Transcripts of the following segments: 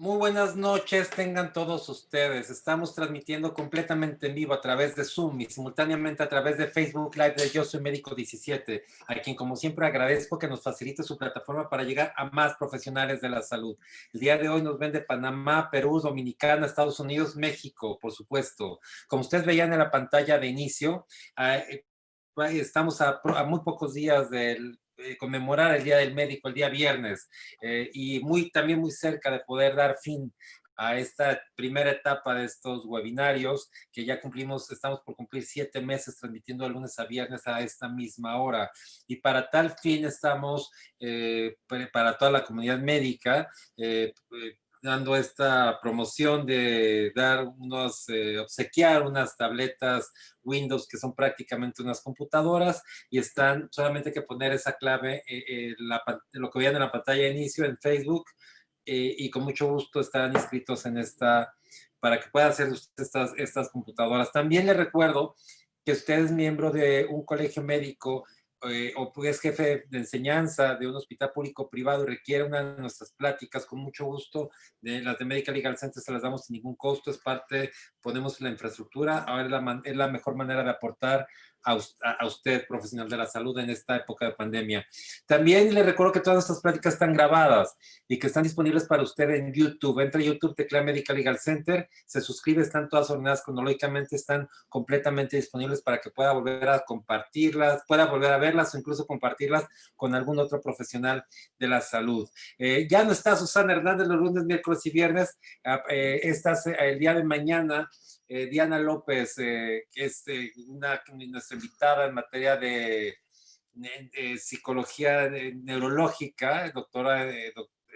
Muy buenas noches, tengan todos ustedes. Estamos transmitiendo completamente en vivo a través de Zoom y simultáneamente a través de Facebook Live de Yo Soy Médico 17, a quien como siempre agradezco que nos facilite su plataforma para llegar a más profesionales de la salud. El día de hoy nos ven de Panamá, Perú, Dominicana, Estados Unidos, México, por supuesto. Como ustedes veían en la pantalla de inicio, estamos a muy pocos días del conmemorar el Día del Médico, el día viernes, y también muy cerca de poder dar fin a esta primera etapa de estos webinarios que ya cumplimos, estamos por cumplir 7 meses transmitiendo de lunes a viernes a esta misma hora. Y para tal fin estamos, para toda la comunidad médica, dando esta promoción de obsequiar unas tabletas Windows que son prácticamente unas computadoras y están solamente que poner esa clave, lo que veían en la pantalla de inicio en Facebook, y con mucho gusto estarán inscritos en esta, para que puedan hacer estas computadoras. También les recuerdo que usted es miembro de un colegio médico, o es jefe de enseñanza de un hospital público privado y requiere una de nuestras pláticas, con mucho gusto, de las de Medical Legal Center se las damos sin ningún costo, es parte, ponemos la infraestructura, ahora es la mejor manera de aportar a usted, profesional de la salud, en esta época de pandemia. También le recuerdo que todas estas pláticas están grabadas y que están disponibles para usted en YouTube. Entra a YouTube, teclea Medical Legal Center, se suscribe, están todas ordenadas cronológicamente, están completamente disponibles para que pueda volver a compartirlas, pueda volver a verlas o incluso compartirlas con algún otro profesional de la salud. Ya no está Susana Hernández los lunes, miércoles y viernes. El día de mañana, Diana López, que es nuestra invitada en materia de psicología neurológica,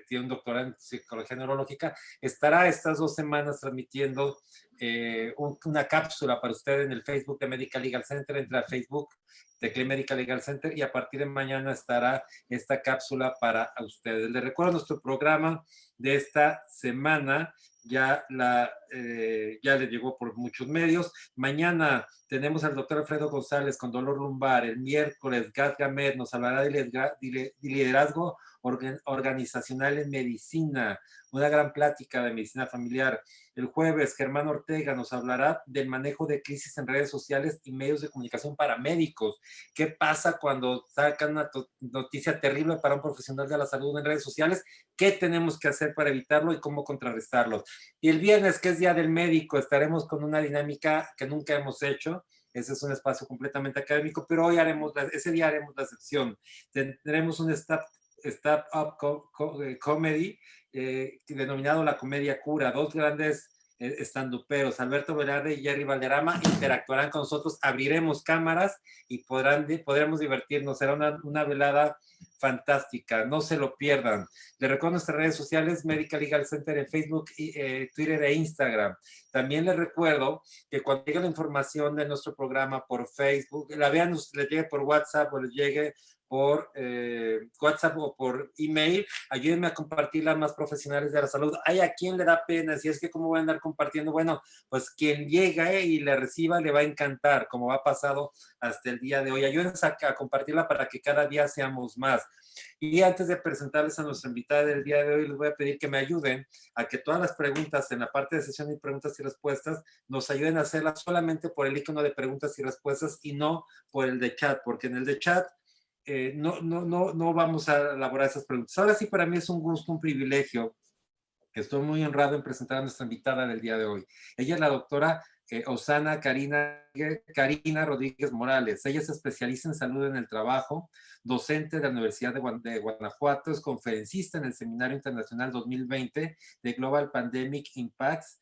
tiene un doctorado en psicología neurológica, estará estas 2 semanas transmitiendo una cápsula para usted en el Facebook de Medical Legal Center. Entra a Facebook, teclee Medical Legal Center y a partir de mañana estará esta cápsula para ustedes. Les recuerdo nuestro programa de esta semana. Ya le llegó por muchos medios. Mañana tenemos al doctor Alfredo González con dolor lumbar. El miércoles, Gad Gamet nos hablará de liderazgo organizacional en medicina, una gran plática de medicina familiar. El jueves, Germán Ortega nos hablará del manejo de crisis en redes sociales y medios de comunicación para médicos. ¿Qué pasa cuando sacan una noticia terrible para un profesional de la salud en redes sociales? ¿Qué tenemos que hacer para evitarlo y cómo contrarrestarlo? Y el viernes, que es Día del Médico, estaremos con una dinámica que nunca hemos hecho. Ese es un espacio completamente académico, pero ese día haremos la sección. Tendremos un stand-up comedy, denominado La Comedia Cura. Dos grandes estanduperos, Alberto Velarde y Jerry Valderrama, interactuarán con nosotros, abriremos cámaras y podremos divertirnos. Será una velada fantástica, no se lo pierdan. Les recuerdo nuestras redes sociales, Medical Legal Center en Facebook, Twitter e Instagram. También les recuerdo que cuando llegue la información de nuestro programa por Facebook, la vean, les llegue por WhatsApp o les llegue por WhatsApp o por email, ayúdenme a compartirla a más profesionales de la salud. Hay a quien le da pena, si es que cómo voy a andar compartiendo. Bueno, pues quien llega y le reciba le va a encantar, como ha pasado hasta el día de hoy. Ayúdense a compartirla para que cada día seamos más. Y antes de presentarles a nuestra invitada del día de hoy, les voy a pedir que me ayuden a que todas las preguntas en la parte de sesión de preguntas y respuestas nos ayuden a hacerlas solamente por el icono de preguntas y respuestas y no por el de chat, porque en el de chat no vamos a elaborar esas preguntas. Ahora sí, para mí es un gusto, un privilegio, que estoy muy honrado en presentar a nuestra invitada del día de hoy. Ella es la doctora Osana Karina Rodríguez Morales. Ella es especialista en salud en el trabajo, docente de la Universidad de Guanajuato, es conferencista en el Seminario Internacional 2020 de Global Pandemic Impacts,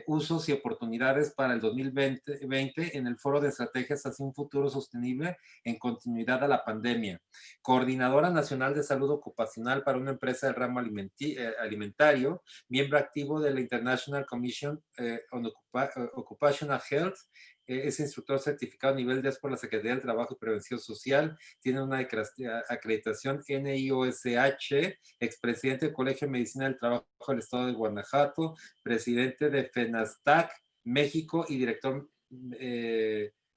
usos y oportunidades para el 2020 en el Foro de Estrategias hacia un futuro sostenible en continuidad a la pandemia. Coordinadora Nacional de Salud Ocupacional para una empresa del ramo alimentario, miembro activo de la International Commission on Occupational Health, es instructor certificado nivel 10 por la Secretaría del Trabajo y Prevención Social, tiene una acreditación NIOSH, expresidente del Colegio de Medicina del Trabajo del Estado de Guanajuato, presidente de FENASTAC México y director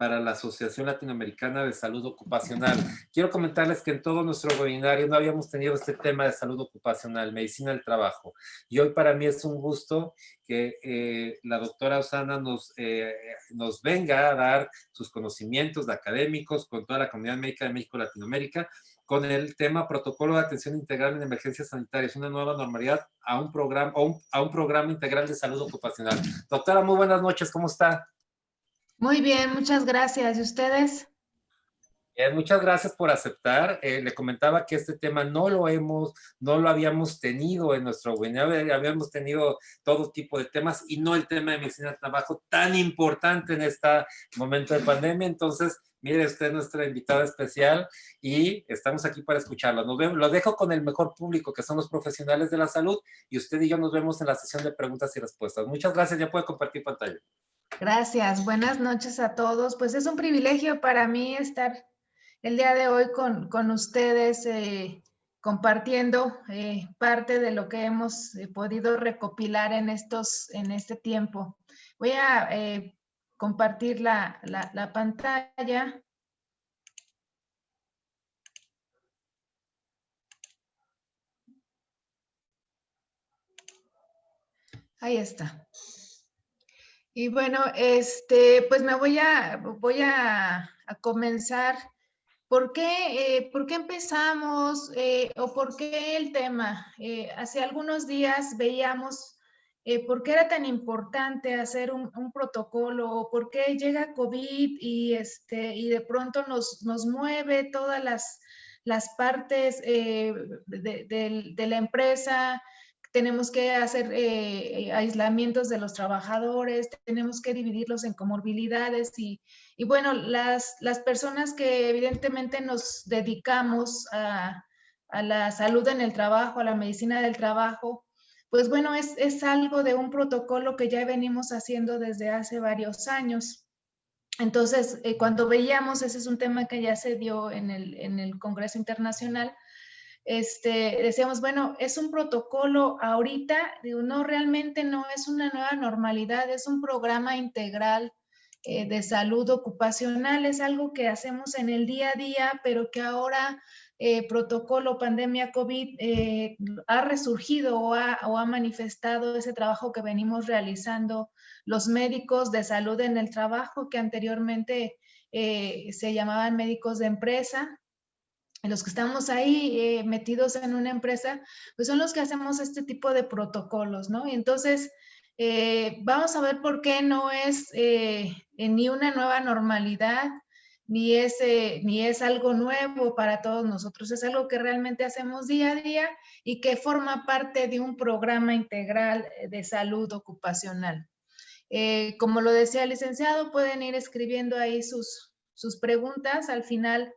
para la Asociación Latinoamericana de Salud Ocupacional. Quiero comentarles que en todo nuestro webinario no habíamos tenido este tema de salud ocupacional, medicina del trabajo. Y hoy para mí es un gusto que la doctora Osana nos venga a dar sus conocimientos académicos con toda la comunidad médica de México Latinoamérica con el tema Protocolo de Atención Integral en Emergencias Sanitarias, una nueva normalidad a un programa integral de salud ocupacional. Doctora, muy buenas noches, ¿cómo está? Muy bien, muchas gracias. ¿Y ustedes? Muchas gracias por aceptar. Le comentaba que este tema no lo habíamos tenido en nuestro webinar, habíamos tenido todo tipo de temas y no el tema de medicina del trabajo tan importante en este momento de pandemia. Entonces, mire, usted es nuestra invitada especial y estamos aquí para escucharlo. Lo dejo con el mejor público, que son los profesionales de la salud, y usted y yo nos vemos en la sesión de preguntas y respuestas. Muchas gracias, ya puede compartir pantalla. Gracias, buenas noches a todos. Pues es un privilegio para mí estar el día de hoy con ustedes compartiendo parte de lo que hemos podido recopilar en este tiempo. Voy a compartir la pantalla. Ahí está. Y bueno, pues me voy a comenzar. ¿Por qué empezamos o por qué el tema? Hace algunos días veíamos por qué era tan importante hacer un protocolo, o por qué llega COVID y de pronto nos mueve todas las partes de la empresa. Tenemos que hacer aislamientos de los trabajadores, tenemos que dividirlos en comorbilidades y bueno, las personas que evidentemente nos dedicamos a la salud en el trabajo, a la medicina del trabajo, pues bueno, es algo de un protocolo que ya venimos haciendo desde hace varios años. Entonces, cuando veíamos, ese es un tema que ya se dio en el Congreso Internacional, decíamos, bueno, es un protocolo ahorita, digo, no, realmente no es una nueva normalidad, es un programa integral de salud ocupacional, es algo que hacemos en el día a día, pero que ahora protocolo pandemia COVID ha resurgido o ha manifestado ese trabajo que venimos realizando los médicos de salud en el trabajo, que anteriormente se llamaban médicos de empresa. Los que estamos ahí metidos en una empresa, pues son los que hacemos este tipo de protocolos, ¿no? Y entonces, vamos a ver por qué no es ni una nueva normalidad, ni es algo nuevo para todos nosotros, es algo que realmente hacemos día a día y que forma parte de un programa integral de salud ocupacional. Como lo decía el licenciado, pueden ir escribiendo ahí sus preguntas. Al final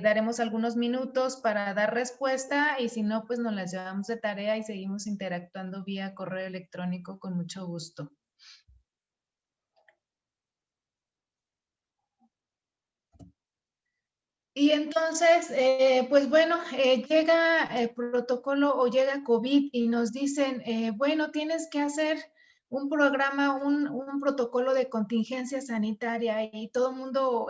daremos algunos minutos para dar respuesta y si no, pues nos las llevamos de tarea y seguimos interactuando vía correo electrónico con mucho gusto. Y entonces, pues bueno, llega el protocolo o llega COVID y nos dicen, bueno, tienes que hacer un programa, un protocolo de contingencia sanitaria y todo el mundo,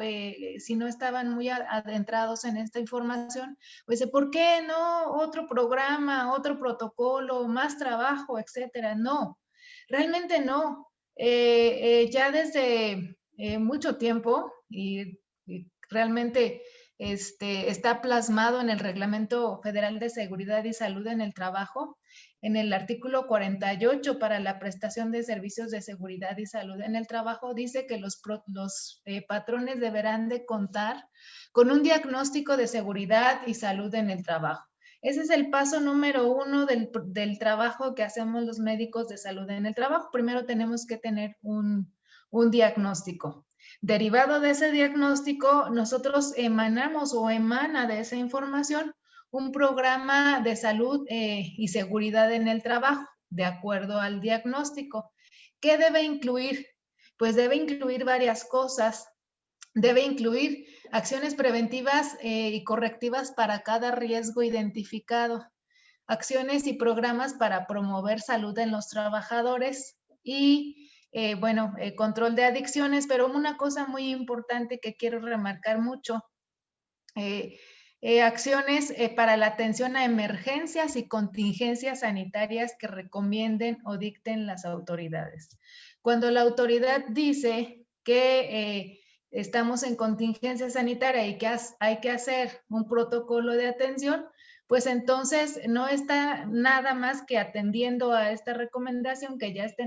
si no estaban muy adentrados en esta información, pues ¿por qué no otro programa, otro protocolo, más trabajo, etcétera? No, realmente no. Ya desde mucho tiempo y realmente está plasmado en el Reglamento Federal de Seguridad y Salud en el Trabajo, en el artículo 48 para la prestación de servicios de seguridad y salud en el trabajo, dice que los patrones deberán de contar con un diagnóstico de seguridad y salud en el trabajo. Ese es el paso número 1 del trabajo que hacemos los médicos de salud en el trabajo. Primero tenemos que tener un diagnóstico. Derivado de ese diagnóstico, nosotros emanamos o emana de esa información un programa de salud y seguridad en el trabajo, de acuerdo al diagnóstico. ¿Qué debe incluir? Pues debe incluir varias cosas. Debe incluir acciones preventivas y correctivas para cada riesgo identificado, acciones y programas para promover salud en los trabajadores y control de adicciones, pero una cosa muy importante que quiero remarcar mucho, acciones para la atención a emergencias y contingencias sanitarias que recomienden o dicten las autoridades. Cuando la autoridad dice que estamos en contingencia sanitaria y que hay que hacer un protocolo de atención, pues entonces no está nada más que atendiendo a esta recomendación que ya está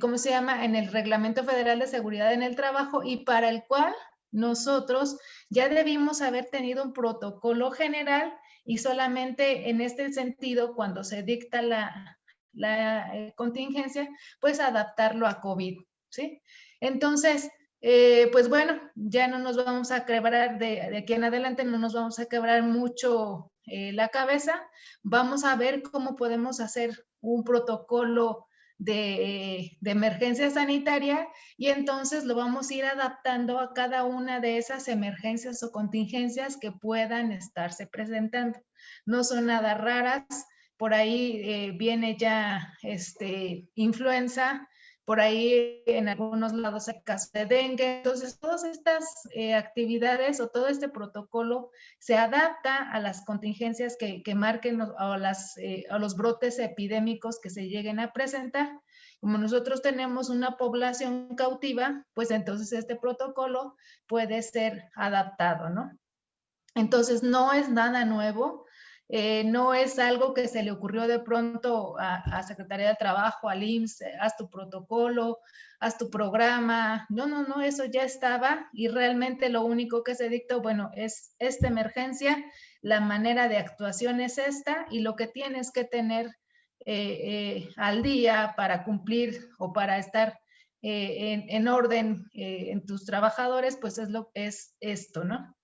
¿cómo se llama? En el Reglamento Federal de Seguridad en el Trabajo, y para el cual nosotros ya debimos haber tenido un protocolo general, y solamente en este sentido, cuando se dicta la contingencia, pues adaptarlo a COVID, ¿sí? Entonces, pues bueno, ya no nos vamos a quebrar, de aquí en adelante no nos vamos a quebrar mucho la cabeza. Vamos a ver cómo podemos hacer un protocolo de emergencia sanitaria, y entonces lo vamos a ir adaptando a cada una de esas emergencias o contingencias que puedan estarse presentando. No son nada raras, por ahí viene ya influenza, por ahí en algunos lados hay casos de dengue. Entonces todas estas actividades o todo este protocolo se adapta a las contingencias que marquen a los brotes epidémicos que se lleguen a presentar. Como nosotros tenemos una población cautiva, pues entonces este protocolo puede ser adaptado, ¿no? Entonces no es nada nuevo. No es algo que se le ocurrió de pronto a Secretaría de Trabajo, al IMSS, haz tu protocolo, haz tu programa. No, no, no, eso ya estaba, y realmente lo único que se dictó, bueno, es esta emergencia, la manera de actuación es esta, y lo que tienes que tener al día para cumplir o para estar en orden en tus trabajadores, pues es esto, ¿no?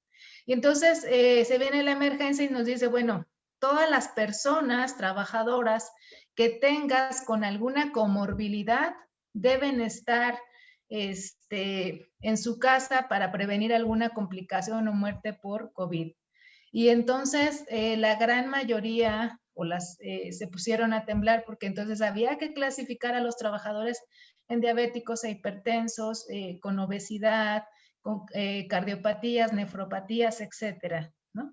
Y entonces se viene la emergencia y nos dice, bueno, todas las personas trabajadoras que tengas con alguna comorbilidad deben estar en su casa para prevenir alguna complicación o muerte por COVID. Y entonces la gran mayoría se pusieron a temblar, porque entonces había que clasificar a los trabajadores en diabéticos e hipertensos, con obesidad, con cardiopatías, nefropatías, etcétera, ¿no?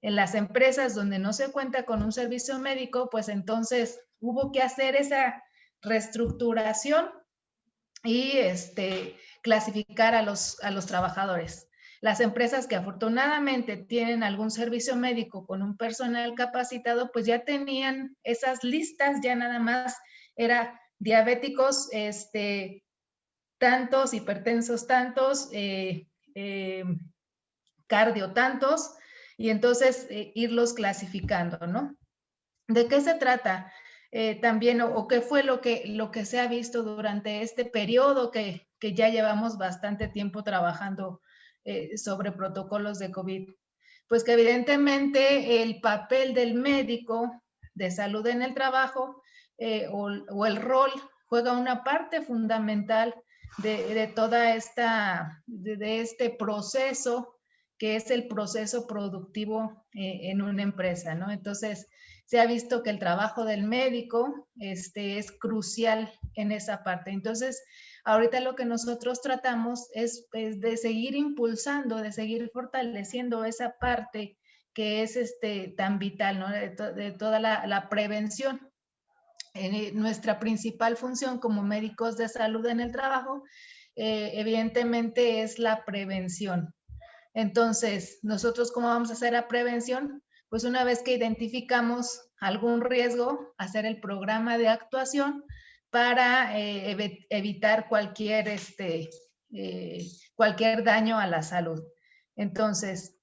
En las empresas donde no se cuenta con un servicio médico, pues entonces hubo que hacer esa reestructuración y clasificar a los trabajadores. Las empresas que afortunadamente tienen algún servicio médico con un personal capacitado, pues ya tenían esas listas, ya nada más era diabéticos, tantos, hipertensos tantos, cardio tantos, y entonces irlos clasificando, ¿no? ¿De qué se trata? También, o qué fue lo que se ha visto durante este periodo que ya llevamos bastante tiempo trabajando sobre protocolos de COVID. Pues que evidentemente el papel del médico de salud en el trabajo o el rol juega una parte fundamental de toda de este proceso, que es el proceso productivo en una empresa, ¿no? Entonces, se ha visto que el trabajo del médico es crucial en esa parte. Entonces, ahorita lo que nosotros tratamos es de seguir impulsando, de seguir fortaleciendo esa parte que es tan vital, ¿no? De toda la prevención. Nuestra principal función como médicos de salud en el trabajo, evidentemente, es la prevención. Entonces, nosotros, ¿cómo vamos a hacer la prevención? Pues una vez que identificamos algún riesgo, hacer el programa de actuación para evitar cualquier daño a la salud. Entonces,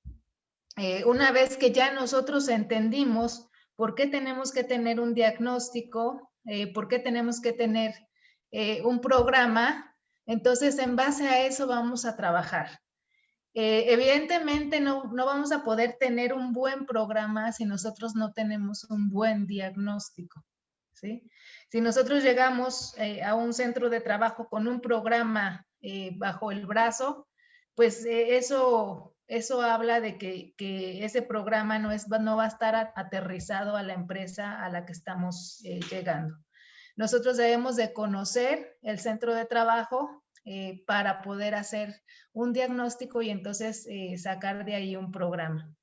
una vez que ya nosotros entendimos por qué tenemos que tener un diagnóstico, por qué tenemos que tener un programa, entonces en base a eso vamos a trabajar. Evidentemente no vamos a poder tener un buen programa si nosotros no tenemos un buen diagnóstico, ¿sí? Si nosotros llegamos a un centro de trabajo con un programa bajo el brazo, pues eso habla de que ese programa no va a estar aterrizado a la empresa a la que estamos llegando. Nosotros debemos de conocer el centro de trabajo para poder hacer un diagnóstico y entonces sacar de ahí un programa.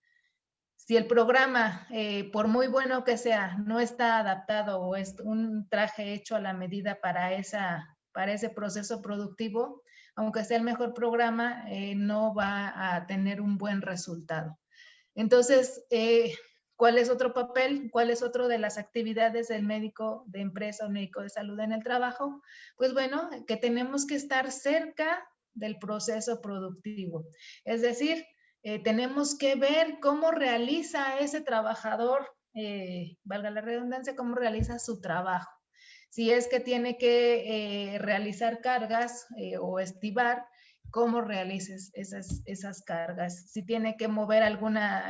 Si el programa, por muy bueno que sea, no está adaptado o es un traje hecho a la medida para ese proceso productivo, aunque sea el mejor programa, no va a tener un buen resultado. Entonces, ¿cuál es otro papel? ¿Cuál es otro de las actividades del médico de empresa o médico de salud en el trabajo? Pues bueno, que tenemos que estar cerca del proceso productivo. Es decir, tenemos que ver cómo realiza ese trabajador, valga la redundancia, cómo realiza su trabajo. Si es que tiene que realizar cargas o estibar, cómo realices esas cargas. Si tiene que mover alguna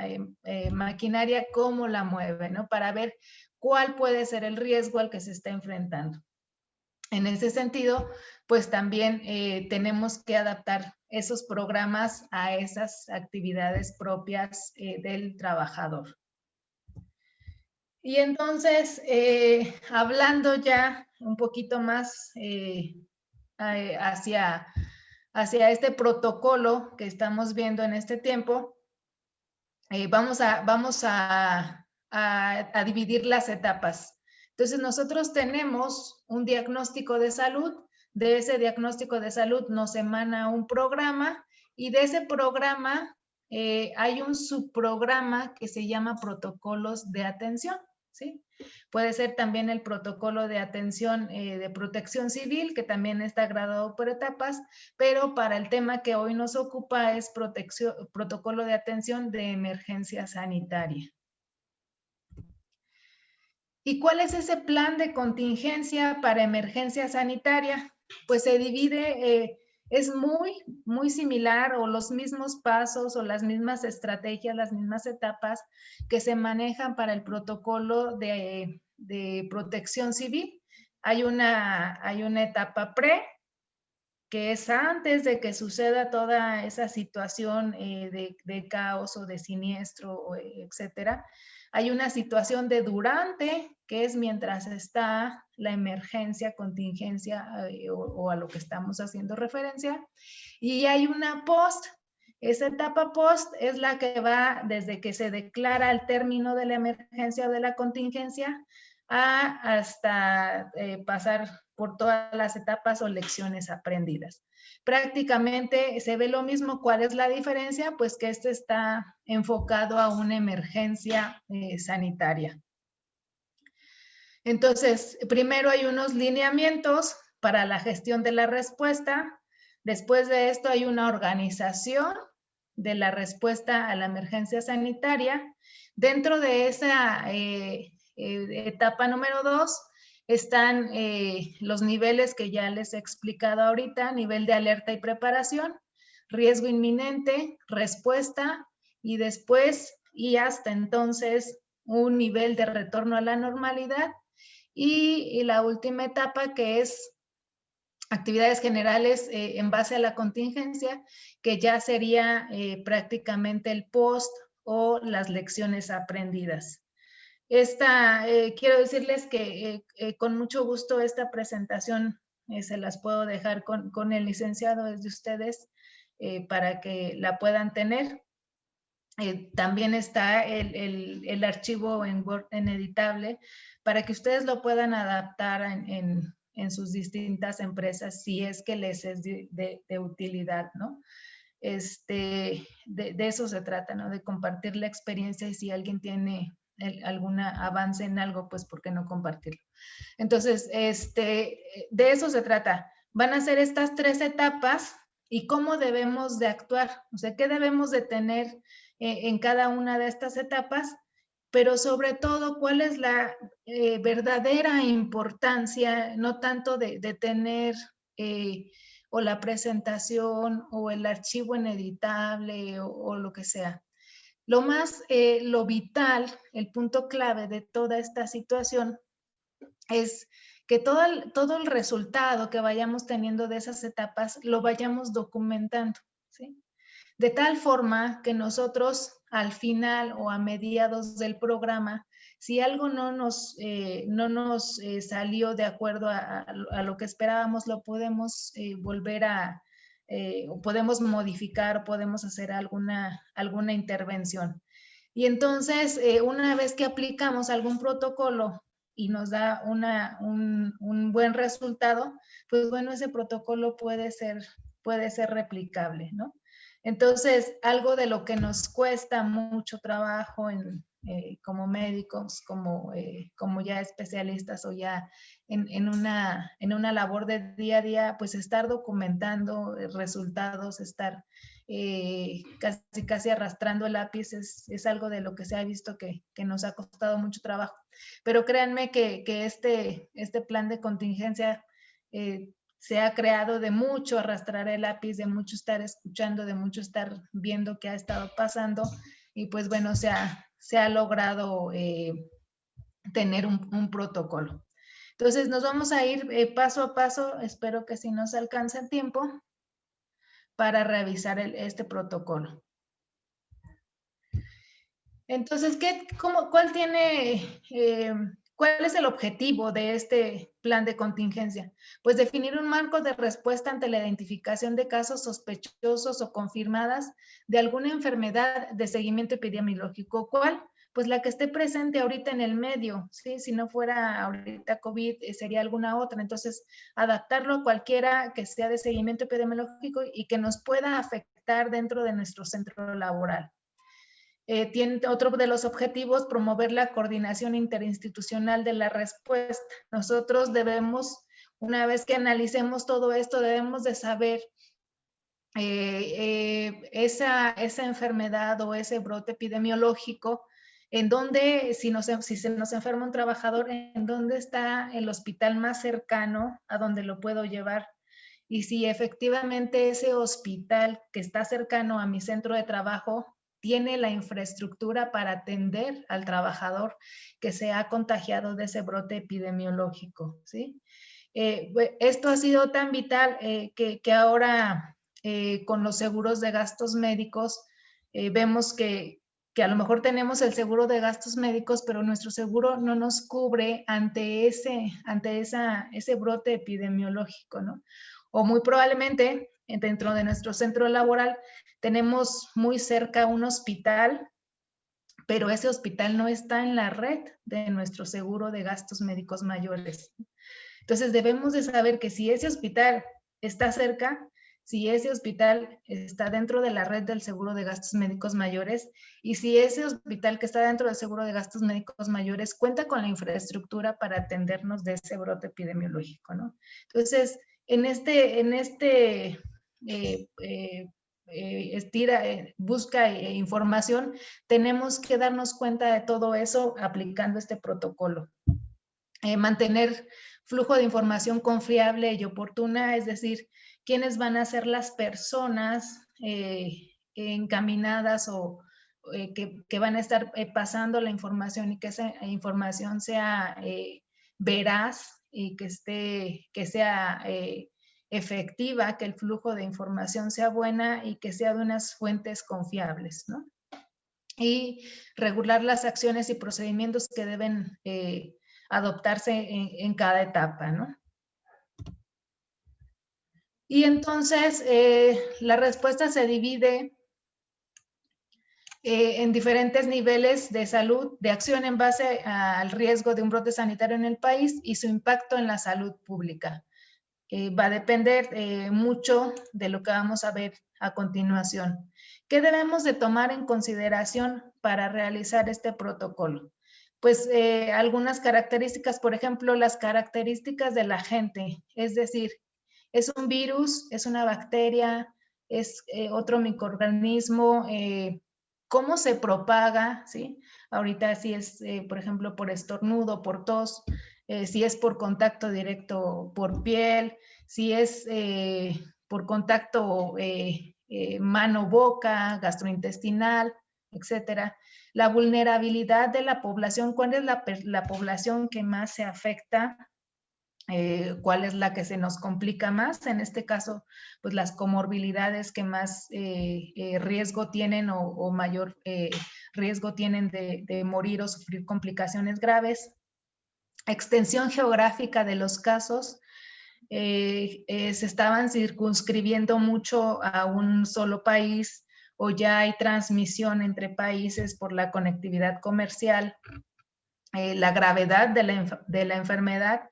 maquinaria, cómo la mueve, ¿no? Para ver cuál puede ser el riesgo al que se está enfrentando. En ese sentido, pues también tenemos que adaptar esos programas a esas actividades propias del trabajador. Y entonces, hablando ya un poquito más hacia este protocolo que estamos viendo en este tiempo, vamos a dividir las etapas. Entonces, nosotros tenemos un diagnóstico de salud. De ese diagnóstico de salud nos emana un programa y de ese programa hay un subprograma que se llama protocolos de atención, ¿sí? Puede ser también el protocolo de atención de protección civil, que también está graduado por etapas, pero para el tema que hoy nos ocupa es protocolo de atención de emergencia sanitaria. ¿Y cuál es ese plan de contingencia para emergencia sanitaria? Pues se divide, es muy similar o los mismos pasos o las mismas estrategias, las mismas etapas que se manejan para el protocolo de protección civil. Hay una etapa pre, que es antes de que suceda toda esa situación de caos o de siniestro, etcétera. Hay una situación de durante, que es mientras está la emergencia, contingencia o a lo que estamos haciendo referencia. Y hay una post. Esa etapa post es la que va desde que se declara el término de la emergencia o de la contingencia hasta pasar por todas las etapas o lecciones aprendidas. Prácticamente se ve lo mismo. ¿Cuál es la diferencia? Pues que este está enfocado a una emergencia sanitaria. Entonces, primero hay unos lineamientos para la gestión de la respuesta. Después de esto hay una organización de la respuesta a la emergencia sanitaria. Dentro de esa etapa número 2 están los niveles que ya les he explicado ahorita: nivel de alerta y preparación, riesgo inminente, respuesta y después y hasta entonces un nivel de retorno a la normalidad. Y la última etapa, que es actividades generales en base a la contingencia, que ya sería prácticamente el post o las lecciones aprendidas. Quiero decirles que con mucho gusto esta presentación se las puedo dejar con el licenciado desde ustedes para que la puedan tener. También está el archivo en Word en editable para que ustedes lo puedan adaptar en sus distintas empresas si es que les es de utilidad, ¿no? De eso se trata, ¿no? De compartir la experiencia y si alguien tiene algún avance en algo, pues ¿por qué no compartirlo? Entonces, de eso se trata. Van a ser estas 3 etapas y cómo debemos de actuar, o sea, qué debemos de tener en cada una de estas etapas, pero sobre todo cuál es la verdadera importancia, no tanto de tener o la presentación o el archivo ineditable o lo que sea. Lo vital, el punto clave de toda esta situación es que todo el resultado que vayamos teniendo de esas etapas lo vayamos documentando, ¿sí? De tal forma que nosotros al final o a mediados del programa Si algo no nos salió de acuerdo a lo que esperábamos, lo podemos volver o podemos modificar, podemos hacer alguna intervención. Y entonces, una vez que aplicamos algún protocolo y nos da un buen resultado, pues bueno, ese protocolo puede ser replicable, ¿no? Entonces, algo de lo que nos cuesta mucho trabajo como médicos, como ya especialistas o ya en una labor de día a día, pues estar documentando resultados, estar casi arrastrando el lápiz es algo de lo que se ha visto que nos ha costado mucho trabajo. Pero créanme que este plan de contingencia se ha creado de mucho arrastrar el lápiz, de mucho estar escuchando, de mucho estar viendo qué ha estado pasando y pues bueno, se ha logrado tener un protocolo. Entonces nos vamos a ir paso a paso, espero que si nos alcanza el tiempo para revisar este protocolo. Entonces, ¿cuál es el objetivo de este plan de contingencia? Pues definir un marco de respuesta ante la identificación de casos sospechosos o confirmadas de alguna enfermedad de seguimiento epidemiológico. ¿Cuál? Pues la que esté presente ahorita en el medio, ¿sí? Si no fuera ahorita COVID, sería alguna otra. Entonces, adaptarlo a cualquiera que sea de seguimiento epidemiológico y que nos pueda afectar dentro de nuestro centro laboral. Tiene otro de los objetivos, promover la coordinación interinstitucional de la respuesta. Nosotros debemos, una vez que analicemos todo esto, debemos de saber esa enfermedad o ese brote epidemiológico, en dónde, si se nos enferma un trabajador, en dónde está el hospital más cercano a donde lo puedo llevar. Y si efectivamente ese hospital que está cercano a mi centro de trabajo tiene la infraestructura para atender al trabajador que se ha contagiado de ese brote epidemiológico, ¿sí? Esto ha sido tan vital que ahora con los seguros de gastos médicos vemos que a lo mejor tenemos el seguro de gastos médicos, pero nuestro seguro no nos cubre ante ese brote epidemiológico, ¿no? O muy probablemente dentro de nuestro centro laboral tenemos muy cerca un hospital, pero ese hospital no está en la red de nuestro seguro de gastos médicos mayores. Entonces debemos de saber que si ese hospital está cerca, si ese hospital está dentro de la red del seguro de gastos médicos mayores y si ese hospital que está dentro del seguro de gastos médicos mayores cuenta con la infraestructura para atendernos de ese brote epidemiológico, ¿no? Entonces, busca información, tenemos que darnos cuenta de todo eso aplicando este protocolo. Mantener flujo de información confiable y oportuna, es decir, quiénes van a ser las personas encaminadas o que van a estar pasando la información y que esa información sea veraz y que sea efectiva, que el flujo de información sea buena y que sea de unas fuentes confiables, ¿no? Y regular las acciones y procedimientos que deben adoptarse en cada etapa, ¿no? Y entonces la respuesta se divide en diferentes niveles de salud, de acción en base al riesgo de un brote sanitario en el país y su impacto en la salud pública. Va a depender mucho de lo que vamos a ver a continuación. ¿Qué debemos de tomar en consideración para realizar este protocolo? Pues algunas características, por ejemplo, las características del agente, es decir, es un virus, es una bacteria, es otro microorganismo, cómo se propaga, ¿sí? Ahorita si es, por ejemplo, por estornudo, por tos, si es por contacto directo por piel, si es por contacto mano-boca, gastrointestinal, etcétera. La vulnerabilidad de la población, ¿cuál es la población que más se afecta? ¿Cuál es la que se nos complica más? En este caso, pues las comorbilidades que más riesgo tienen o mayor riesgo tienen de morir o sufrir complicaciones graves. Extensión geográfica de los casos. Se estaban circunscribiendo mucho a un solo país, o ya hay transmisión entre países por la conectividad comercial. La gravedad de la enfermedad,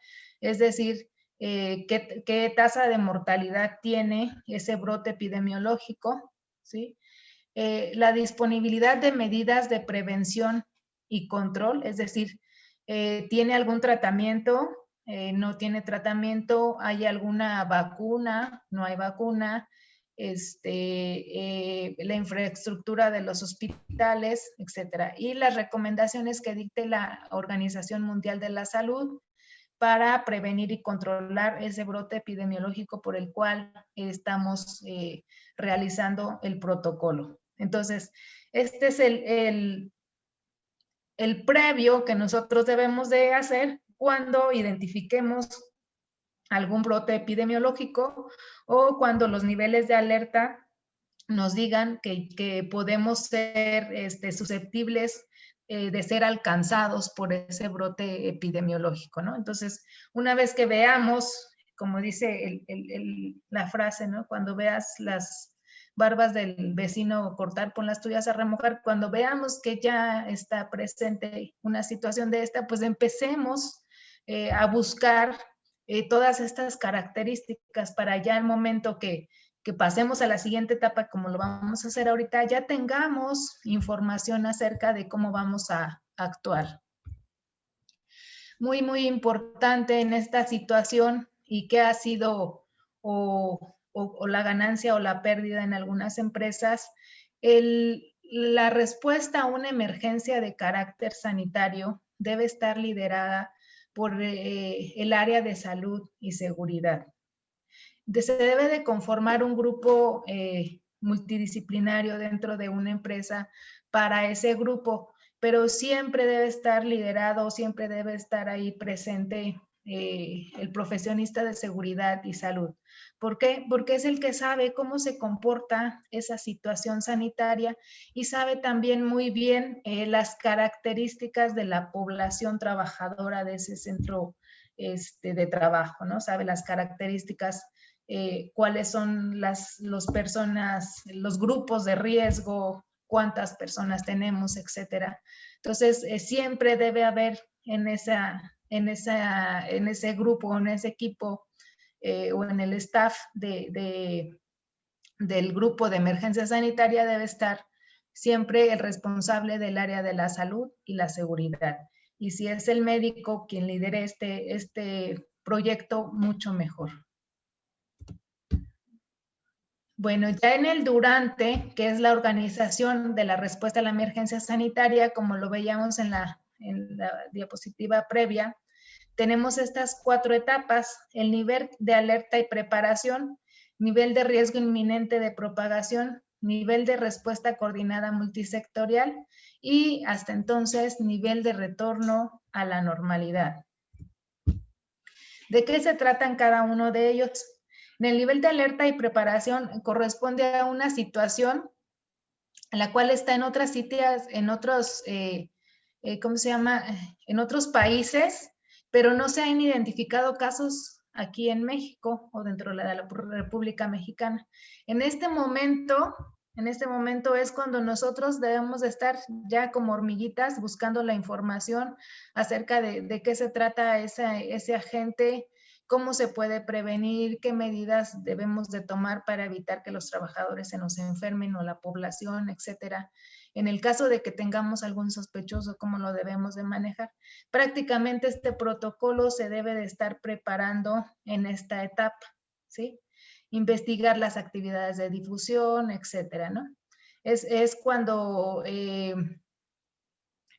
es decir, qué tasa de mortalidad tiene ese brote epidemiológico, ¿sí? La disponibilidad de medidas de prevención y control, es decir, ¿tiene algún tratamiento? ¿No tiene tratamiento? ¿Hay alguna vacuna? ¿No hay vacuna? La infraestructura de los hospitales, etcétera. Y las recomendaciones que dicte la Organización Mundial de la Salud para prevenir y controlar ese brote epidemiológico por el cual estamos realizando el protocolo. Entonces, este es el previo que nosotros debemos de hacer cuando identifiquemos algún brote epidemiológico o cuando los niveles de alerta nos digan que podemos ser susceptibles de ser alcanzados por ese brote epidemiológico, ¿no? Entonces, una vez que veamos, como dice la frase, ¿no? Cuando veas las barbas del vecino cortar, pon las tuyas a remojar. Cuando veamos que ya está presente una situación de esta, pues empecemos a buscar todas estas características para ya el momento que pasemos a la siguiente etapa, como lo vamos a hacer ahorita, ya tengamos información acerca de cómo vamos a actuar. Muy, muy importante en esta situación y que ha sido o la ganancia o la pérdida en algunas empresas, la respuesta a una emergencia de carácter sanitario debe estar liderada por el área de salud y seguridad. Se debe de conformar un grupo multidisciplinario dentro de una empresa para ese grupo, pero siempre debe estar liderado, siempre debe estar ahí presente el profesionista de seguridad y salud. ¿Por qué? Porque es el que sabe cómo se comporta esa situación sanitaria y sabe también muy bien las características de la población trabajadora de ese centro de trabajo, ¿no? Sabe las características, cuáles son los grupos de riesgo, cuántas personas tenemos, etcétera. Entonces, siempre debe haber en ese grupo, en ese equipo o en el staff del grupo de emergencia sanitaria debe estar siempre el responsable del área de la salud y la seguridad. Y si es el médico quien lidere este proyecto, mucho mejor. Bueno, ya en el durante, que es la organización de la respuesta a la emergencia sanitaria, como lo veíamos en la diapositiva previa, tenemos estas 4 etapas: el nivel de alerta y preparación, nivel de riesgo inminente de propagación, nivel de respuesta coordinada multisectorial y hasta entonces nivel de retorno a la normalidad. ¿De qué se tratan cada uno de ellos? En el nivel de alerta y preparación corresponde a una situación en la cual está en otras sitios, en otros, ¿cómo se llama? En otros países, pero no se han identificado casos aquí en México o dentro de la República Mexicana. En este momento es cuando nosotros debemos de estar ya como hormiguitas buscando la información acerca de qué se trata ese agente, cómo se puede prevenir, qué medidas debemos de tomar para evitar que los trabajadores se nos enfermen o la población, etcétera. En el caso de que tengamos algún sospechoso, cómo lo debemos de manejar. Prácticamente este protocolo se debe de estar preparando en esta etapa, ¿sí? Investigar las actividades de difusión, etcétera, ¿no? Es cuando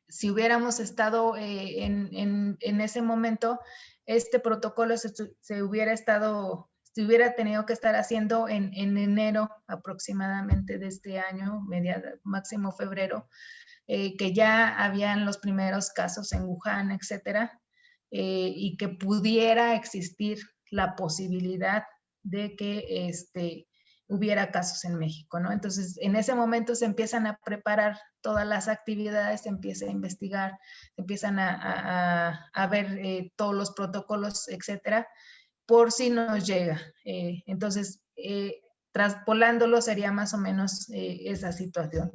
si hubiéramos estado en ese momento, este protocolo se hubiera tenido que estar haciendo en enero aproximadamente de este año, máximo febrero, que ya habían los primeros casos en Wuhan, etcétera, y que pudiera existir la posibilidad de que hubiera casos en México, ¿no? Entonces, en ese momento se empiezan a preparar todas las actividades, se empieza a investigar, se empiezan a ver todos los protocolos, etcétera, por si nos llega. Entonces, traspolándolo sería más o menos esa situación.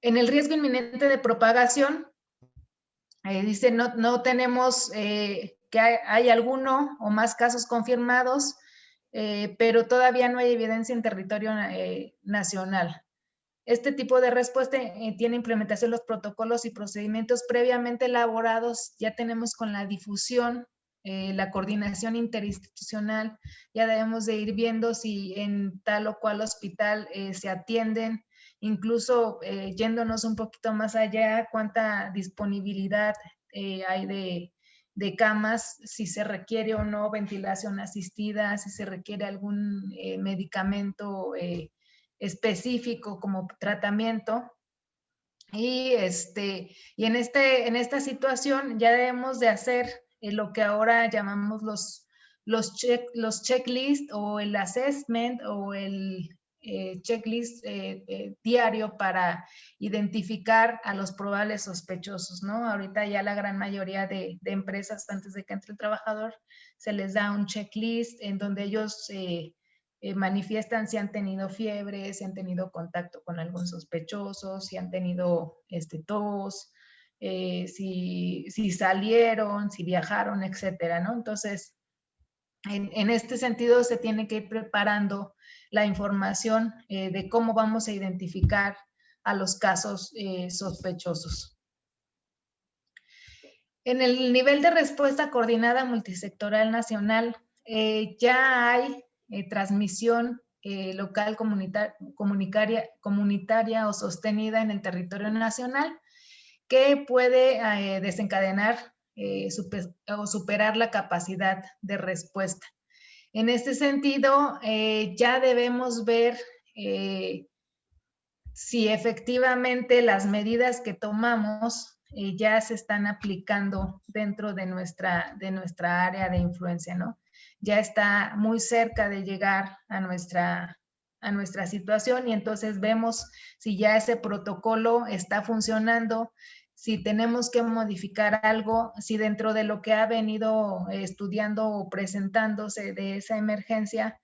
En el riesgo inminente de propagación, dice, no tenemos que hay alguno o más casos confirmados, pero todavía no hay evidencia en territorio nacional. Este tipo de respuesta tiene implementación los protocolos y procedimientos previamente elaborados. Ya tenemos con la difusión, la coordinación interinstitucional, ya debemos de ir viendo si en tal o cual hospital se atienden, incluso yéndonos un poquito más allá, cuánta disponibilidad hay de camas, si se requiere o no ventilación asistida, si se requiere algún medicamento específico como tratamiento. Y en esta situación ya debemos de hacer lo que ahora llamamos los checklists o el assessment o el checklist diario para identificar a los probables sospechosos, ¿no? Ahorita ya la gran mayoría de empresas, antes de que entre el trabajador, se les da un checklist en donde ellos manifiestan si han tenido fiebre, si han tenido contacto con algún sospechoso, si han tenido tos, si salieron, si viajaron, etcétera, ¿no? Entonces, en este sentido se tiene que ir preparando la información de cómo vamos a identificar a los casos sospechosos. En el nivel de respuesta coordinada multisectorial nacional, ya hay transmisión local comunitaria o sostenida en el territorio nacional que puede desencadenar o superar la capacidad de respuesta. En este sentido, ya debemos ver si efectivamente las medidas que tomamos ya se están aplicando dentro de nuestra área de influencia, ¿no? Ya está muy cerca de llegar a nuestra situación y entonces vemos si ya ese protocolo está funcionando, si tenemos que modificar algo, si dentro de lo que ha venido estudiando o presentándose de esa emergencia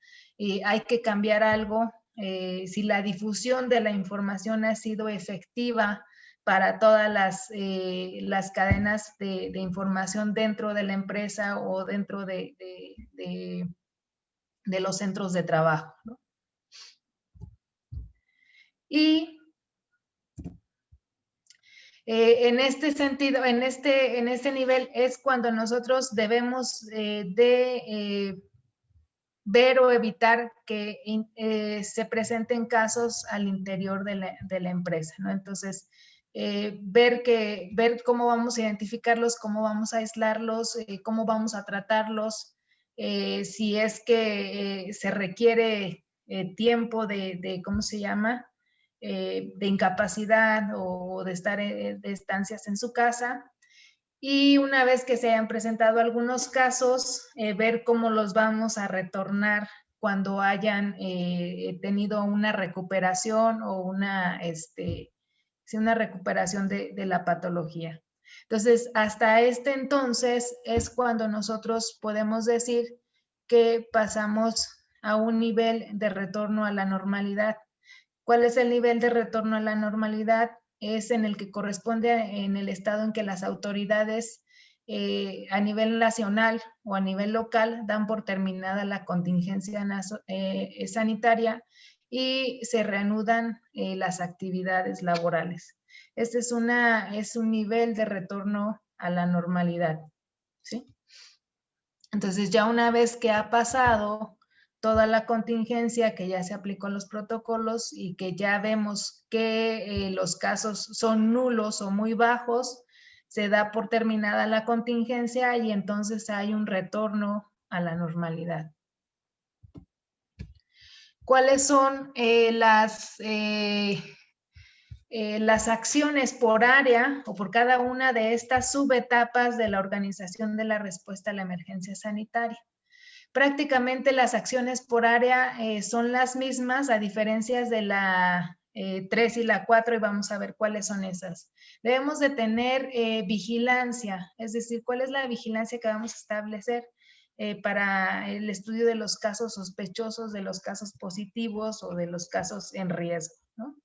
hay que cambiar algo, si la difusión de la información ha sido efectiva para todas las cadenas de información dentro de la empresa o dentro de los centros de trabajo, ¿no? Y en este sentido, en este nivel es cuando nosotros debemos ver o evitar que se presenten casos al interior de la empresa, ¿no? Entonces, ver cómo vamos a identificarlos, cómo vamos a aislarlos, cómo vamos a tratarlos, si es que se requiere tiempo ¿cómo se llama? De incapacidad o de estar de estancias en su casa. Y una vez que se hayan presentado algunos casos, ver cómo los vamos a retornar cuando hayan tenido una recuperación o una recuperación de la patología. Entonces, hasta este entonces es cuando nosotros podemos decir que pasamos a un nivel de retorno a la normalidad. ¿Cuál es el nivel de retorno a la normalidad? Es en el que corresponde en el estado en que las autoridades a nivel nacional o a nivel local dan por terminada la contingencia sanitaria y se reanudan las actividades laborales. Este es un nivel de retorno a la normalidad, ¿sí? Entonces, ya una vez que ha pasado toda la contingencia, que ya se aplicó los protocolos y que ya vemos que los casos son nulos o muy bajos, se da por terminada la contingencia y entonces hay un retorno a la normalidad. ¿Cuáles son las acciones por área o por cada una de estas subetapas de la organización de la respuesta a la emergencia sanitaria? Prácticamente las acciones por área son las mismas, a diferencia de la 3 y la 4, y vamos a ver cuáles son esas. Debemos de tener vigilancia, es decir, cuál es la vigilancia que vamos a establecer para el estudio de los casos sospechosos, de los casos positivos o de los casos en riesgo, ¿no?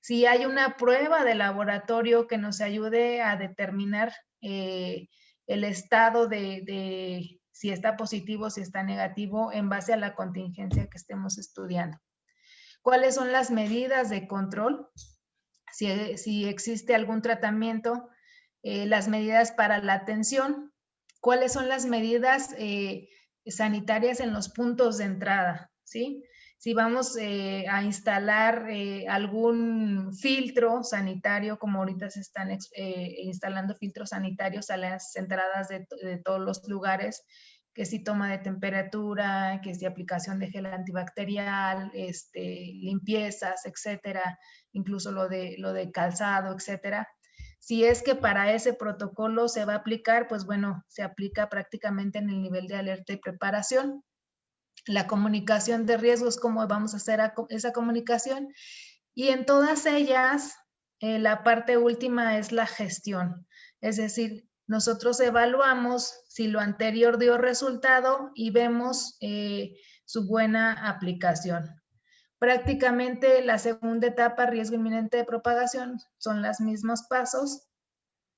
Si hay una prueba de laboratorio que nos ayude a determinar el estado de si está positivo, si está negativo, en base a la contingencia que estemos estudiando. ¿Cuáles son las medidas de control? Si existe algún tratamiento, las medidas para la atención. ¿Cuáles son las medidas sanitarias en los puntos de entrada? ¿Sí? Si vamos a instalar algún filtro sanitario, como ahorita se están instalando filtros sanitarios a las entradas de todos los lugares, que si toma de temperatura, que si aplicación de gel antibacterial, limpiezas, etcétera, incluso lo de calzado, etcétera. Si es que para ese protocolo se va a aplicar, pues bueno, se aplica prácticamente en el nivel de alerta y preparación. La comunicación de riesgos, cómo vamos a hacer esa comunicación. Y en todas ellas, la parte última es la gestión. Es decir, nosotros evaluamos si lo anterior dio resultado y vemos su buena aplicación. Prácticamente la segunda etapa, riesgo inminente de propagación, son los mismos pasos.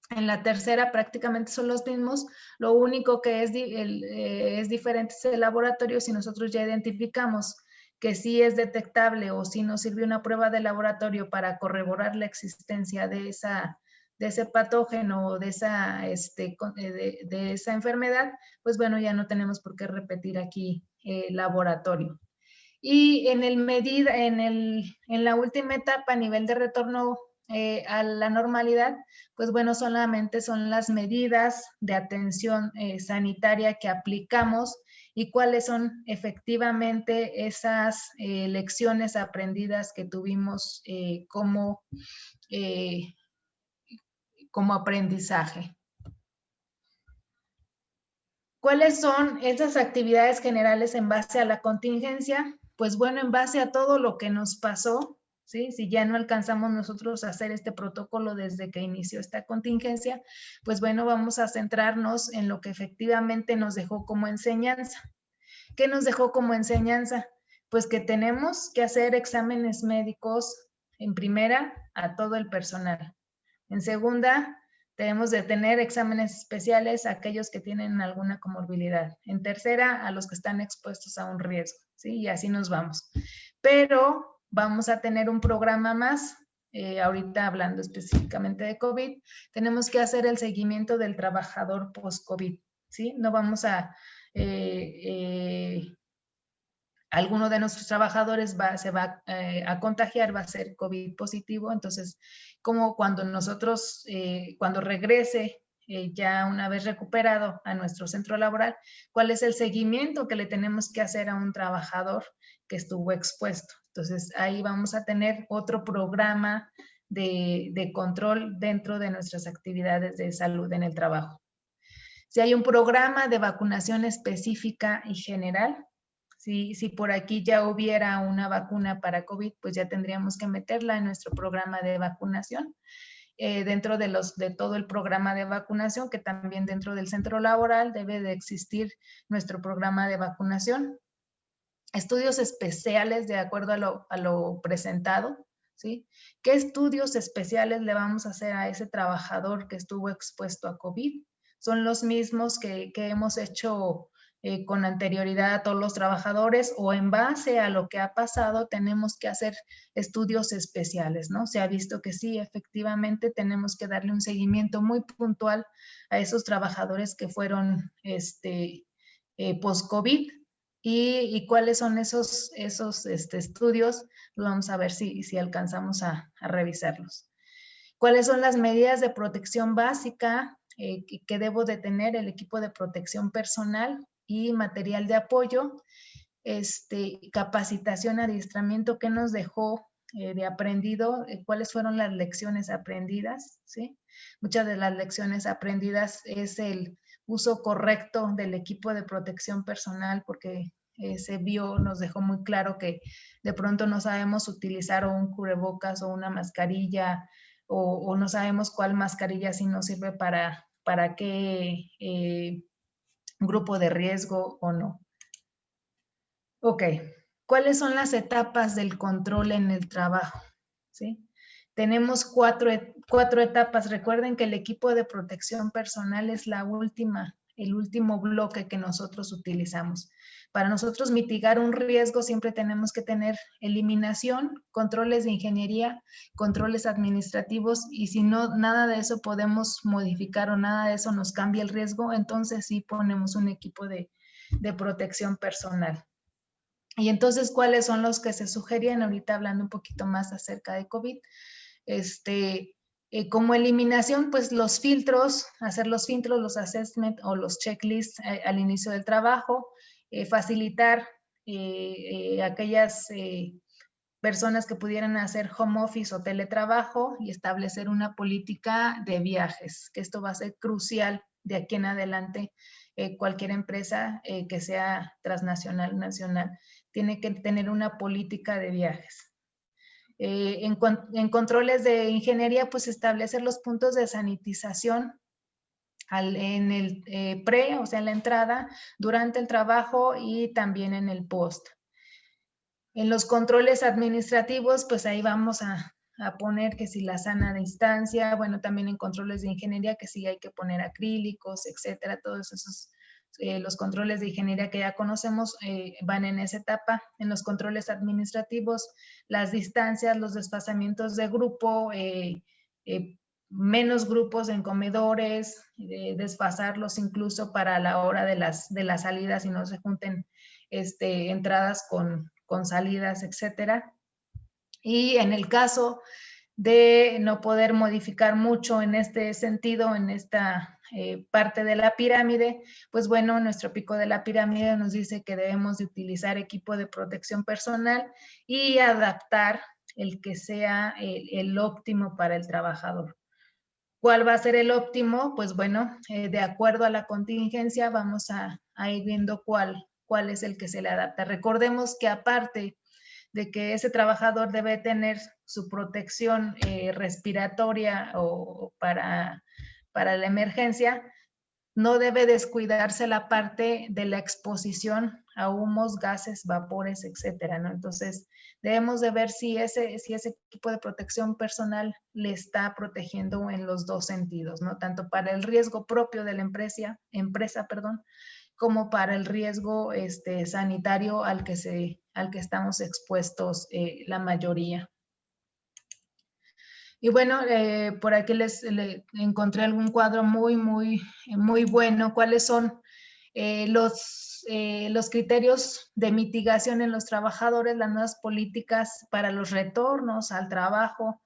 En la tercera prácticamente son los mismos, lo único que es diferente es el laboratorio. Si nosotros ya identificamos que sí es detectable o si nos sirve una prueba de laboratorio para corroborar la existencia de ese patógeno o de esa enfermedad, pues bueno, ya no tenemos por qué repetir aquí el laboratorio. Y en la última etapa, a nivel de retorno a la normalidad, pues bueno, solamente son las medidas de atención sanitaria que aplicamos y cuáles son efectivamente esas lecciones aprendidas que tuvimos como aprendizaje. ¿Cuáles son esas actividades generales en base a la contingencia? Pues bueno, en base a todo lo que nos pasó, ¿sí? Si ya no alcanzamos nosotros a hacer este protocolo desde que inició esta contingencia, pues bueno, vamos a centrarnos en lo que efectivamente nos dejó como enseñanza. ¿Qué nos dejó como enseñanza? Pues que tenemos que hacer exámenes médicos en primera a todo el personal. En segunda, debemos de tener exámenes especiales a aquellos que tienen alguna comorbilidad. En tercera, a los que están expuestos a un riesgo, ¿sí? Y así nos vamos. Pero vamos a tener un programa más, ahorita hablando específicamente de COVID, tenemos que hacer el seguimiento del trabajador post-COVID, ¿sí? No vamos a... alguno de nuestros trabajadores se va a contagiar, va a ser COVID positivo. Entonces, como cuando nosotros, cuando regrese ya una vez recuperado a nuestro centro laboral, cuál es el seguimiento que le tenemos que hacer a un trabajador que estuvo expuesto. Entonces, ahí vamos a tener otro programa de control dentro de nuestras actividades de salud en el trabajo. Si hay un programa de vacunación específica y general, si por aquí ya hubiera una vacuna para COVID, pues ya tendríamos que meterla en nuestro programa de vacunación. Dentro de todo el programa de vacunación, que también dentro del centro laboral debe de existir nuestro programa de vacunación. Estudios especiales de acuerdo a lo presentado, ¿sí? ¿Qué estudios especiales le vamos a hacer a ese trabajador que estuvo expuesto a COVID? Son los mismos que hemos hecho con anterioridad a todos los trabajadores, o en base a lo que ha pasado tenemos que hacer estudios especiales, ¿no? Se ha visto que sí, efectivamente tenemos que darle un seguimiento muy puntual a esos trabajadores que fueron post-COVID. ¿Y cuáles son esos estudios? Pues vamos a ver si alcanzamos a revisarlos. ¿Cuáles son las medidas de protección básica que debo de tener? El equipo de protección personal y material de apoyo, capacitación, adiestramiento que nos dejó de aprendido, cuáles fueron las lecciones aprendidas, ¿sí? Muchas de las lecciones aprendidas es el uso correcto del equipo de protección personal, porque se vio, nos dejó muy claro que de pronto no sabemos utilizar un cubrebocas o una mascarilla, o no sabemos cuál mascarilla sí nos sirve para qué grupo de riesgo o no. Ok, ¿cuáles son las etapas del control en el trabajo? ¿Sí? Tenemos cuatro etapas. Recuerden que el equipo de protección personal es el último bloque que nosotros utilizamos. Para nosotros mitigar un riesgo siempre tenemos que tener eliminación, controles de ingeniería, controles administrativos, y si no, nada de eso podemos modificar o nada de eso nos cambia el riesgo, entonces sí ponemos un equipo de protección personal. Y entonces, ¿cuáles son los que se sugerían? Ahorita hablando un poquito más acerca de COVID. Como eliminación, pues los filtros, hacer los filtros, los assessment o los checklists al inicio del trabajo, facilitar aquellas personas que pudieran hacer home office o teletrabajo y establecer una política de viajes, que esto va a ser crucial de aquí en adelante. Cualquier empresa que sea transnacional, nacional, tiene que tener una política de viajes. En controles de ingeniería, pues establecer los puntos de sanitización en el pre, o sea, en la entrada, durante el trabajo y también en el post. En los controles administrativos, pues ahí vamos a poner que si la sana distancia, bueno, también en controles de ingeniería que sí hay que poner acrílicos, etcétera, todos esos, los controles de ingeniería que ya conocemos van en esa etapa. En los controles administrativos, las distancias, los desplazamientos de grupo, menos grupos en comedores, desfasarlos incluso para la hora de las salidas y no se junten entradas con salidas, etcétera. Y en el caso de no poder modificar mucho en este sentido, en esta parte de la pirámide, pues bueno, nuestro pico de la pirámide nos dice que debemos de utilizar equipo de protección personal y adaptar el que sea el óptimo para el trabajador. ¿Cuál va a ser el óptimo? Pues bueno, de acuerdo a la contingencia vamos a ir viendo cuál es el que se le adapta. Recordemos que aparte de que ese trabajador debe tener su protección respiratoria o para la emergencia, no debe descuidarse la parte de la exposición a humos, gases, vapores, etcétera, ¿no? Entonces, debemos de ver si ese equipo de protección personal le está protegiendo en los dos sentidos, ¿no? Tanto para el riesgo propio de la empresa, como para el riesgo sanitario al que estamos expuestos la mayoría. Y bueno, por aquí les encontré algún cuadro muy bueno. ¿Cuáles son los criterios de mitigación en los trabajadores, las nuevas políticas para los retornos al trabajo?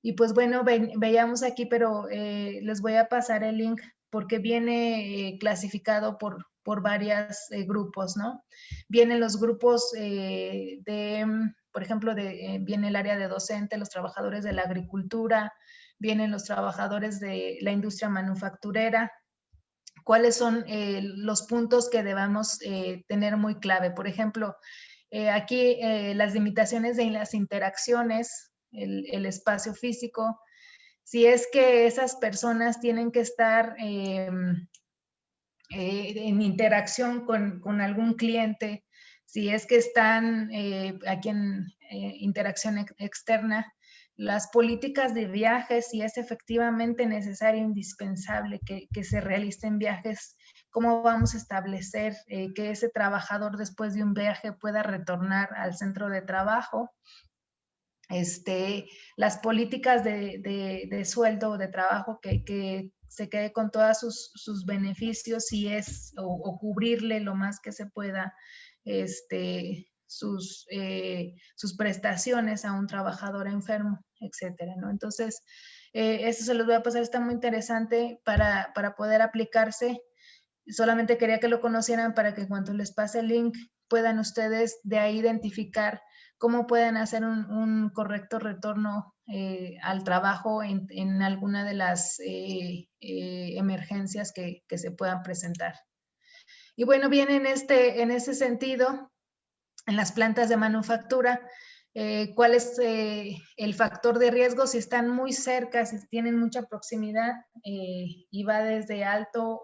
Y pues bueno, veíamos aquí, pero les voy a pasar el link porque viene clasificado por varios grupos, ¿no? Vienen los grupos por ejemplo, viene el área de docente, los trabajadores de la agricultura, vienen los trabajadores de la industria manufacturera. ¿Cuáles son los puntos que debamos tener muy clave? Por ejemplo, aquí las limitaciones de las interacciones, el espacio físico. Si es que esas personas tienen que estar en interacción con algún cliente, si es que están aquí en interacción externa, las políticas de viajes, si es efectivamente necesario, indispensable que se realicen viajes, cómo vamos a establecer que ese trabajador después de un viaje pueda retornar al centro de trabajo. Las políticas de sueldo o de trabajo que se quede con todos sus beneficios o cubrirle lo más que se pueda sus prestaciones a un trabajador enfermo, etcétera, ¿no? Entonces, eso se los voy a pasar, está muy interesante para poder aplicarse. Solamente quería que lo conocieran para que en cuanto les pase el link puedan ustedes de ahí identificar cómo pueden hacer un correcto retorno al trabajo en alguna de las emergencias que se puedan presentar. Y bueno, bien en ese sentido, en las plantas de manufactura, cuál es el factor de riesgo, si están muy cerca, si tienen mucha proximidad, y va desde alto,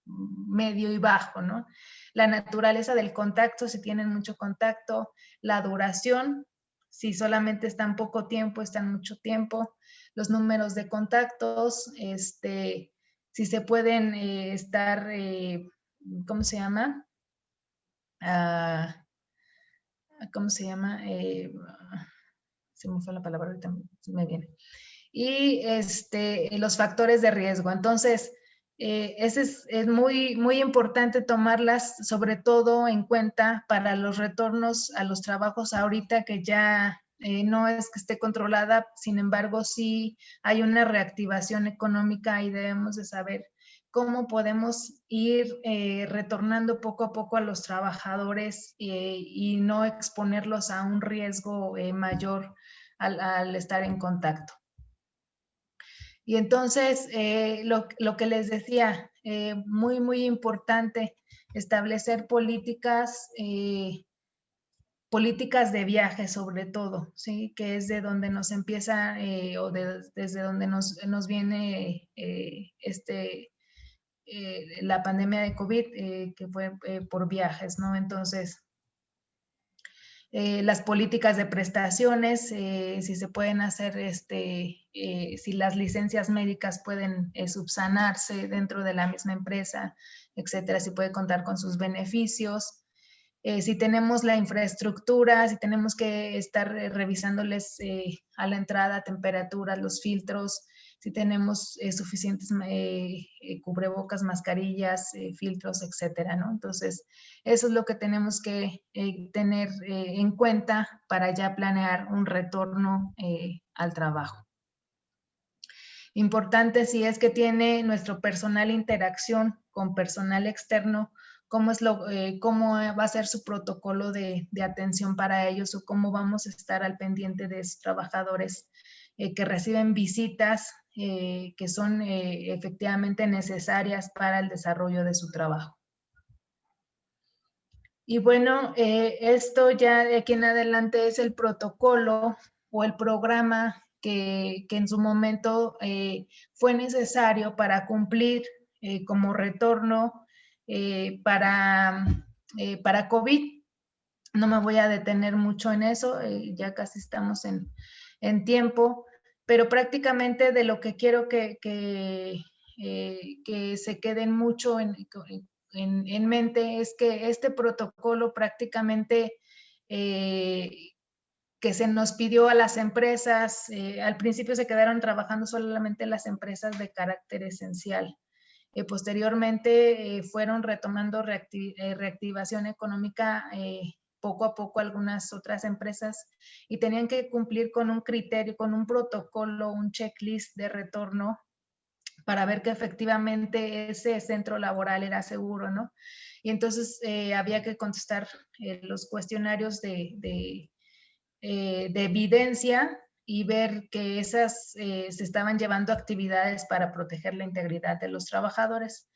medio y bajo, ¿no? La naturaleza del contacto, si tienen mucho contacto, la duración, si solamente están poco tiempo, están mucho tiempo, los números de contactos, si se pueden estar, ¿cómo se llama? Ah, ¿Cómo se llama? Se me fue la palabra, ahorita me viene. Y los factores de riesgo. Entonces, ese es muy, muy importante tomarlas, sobre todo en cuenta para los retornos a los trabajos ahorita que ya no es que esté controlada, sin embargo, sí hay una reactivación económica y debemos de saber cómo podemos ir retornando poco a poco a los trabajadores y no exponerlos a un riesgo mayor al estar en contacto. Y entonces, lo que les decía, muy, muy importante, establecer políticas de viaje sobre todo, ¿sí? Que es de donde nos empieza desde donde nos viene la pandemia de COVID, que fue por viajes, ¿no? Entonces, las políticas de prestaciones, si se pueden hacer, si las licencias médicas pueden subsanarse dentro de la misma empresa, etcétera, si puede contar con sus beneficios. Si tenemos la infraestructura, si tenemos que estar revisándoles a la entrada temperaturas, los filtros, si tenemos suficientes cubrebocas, mascarillas, filtros, etcétera, ¿no? Entonces, eso es lo que tenemos que tener en cuenta para ya planear un retorno al trabajo. Importante si es que tiene nuestro personal interacción con personal externo, cómo va a ser su protocolo de atención para ellos o cómo vamos a estar al pendiente de esos trabajadores que reciben visitas que son efectivamente necesarias para el desarrollo de su trabajo. Y bueno, esto ya de aquí en adelante es el protocolo o el programa que en su momento fue necesario para cumplir como retorno para COVID. No me voy a detener mucho en eso, ya casi estamos en tiempo, pero prácticamente de lo que quiero que se queden mucho en mente es que este protocolo prácticamente que se nos pidió a las empresas, al principio se quedaron trabajando solamente las empresas de carácter esencial. Posteriormente fueron retomando reactivación económica poco a poco algunas otras empresas y tenían que cumplir con un criterio, con un protocolo, un checklist de retorno para ver que efectivamente ese centro laboral era seguro, ¿no? Y entonces había que contestar los cuestionarios de evidencia y ver que esas se estaban llevando actividades para proteger la integridad de los trabajadores.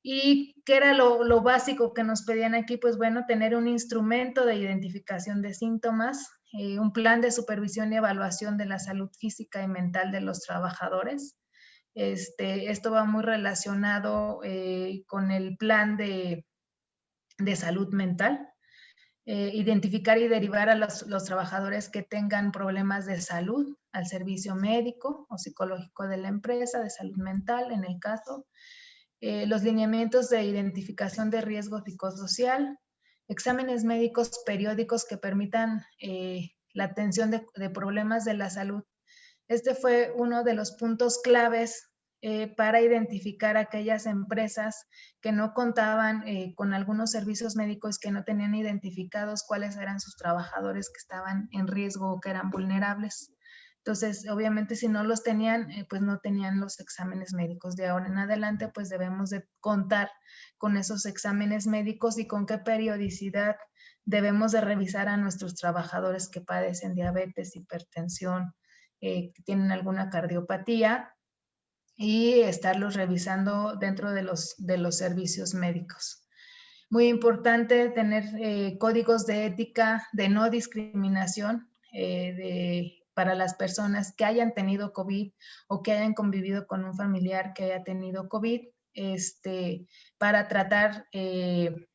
¿Y qué era lo básico que nos pedían aquí? Pues bueno, tener un instrumento de identificación de síntomas, un plan de supervisión y evaluación de la salud física y mental de los trabajadores. Esto va muy relacionado con el plan de salud mental. Identificar y derivar a los trabajadores que tengan problemas de salud al servicio médico o psicológico de la empresa, de salud mental en el caso. Los lineamientos de identificación de riesgo psicosocial, exámenes médicos periódicos que permitan la atención de problemas de la salud. Este fue uno de los puntos claves para identificar aquellas empresas que no contaban con algunos servicios médicos, que no tenían identificados cuáles eran sus trabajadores que estaban en riesgo o que eran vulnerables. Entonces, obviamente, si no los tenían, pues no tenían los exámenes médicos. De ahora en adelante, pues debemos de contar con esos exámenes médicos y con qué periodicidad debemos de revisar a nuestros trabajadores que padecen diabetes, hipertensión, que tienen alguna cardiopatía y estarlos revisando dentro de los servicios médicos. Muy importante tener códigos de ética de no discriminación para las personas que hayan tenido COVID o que hayan convivido con un familiar que haya tenido COVID, para tratar de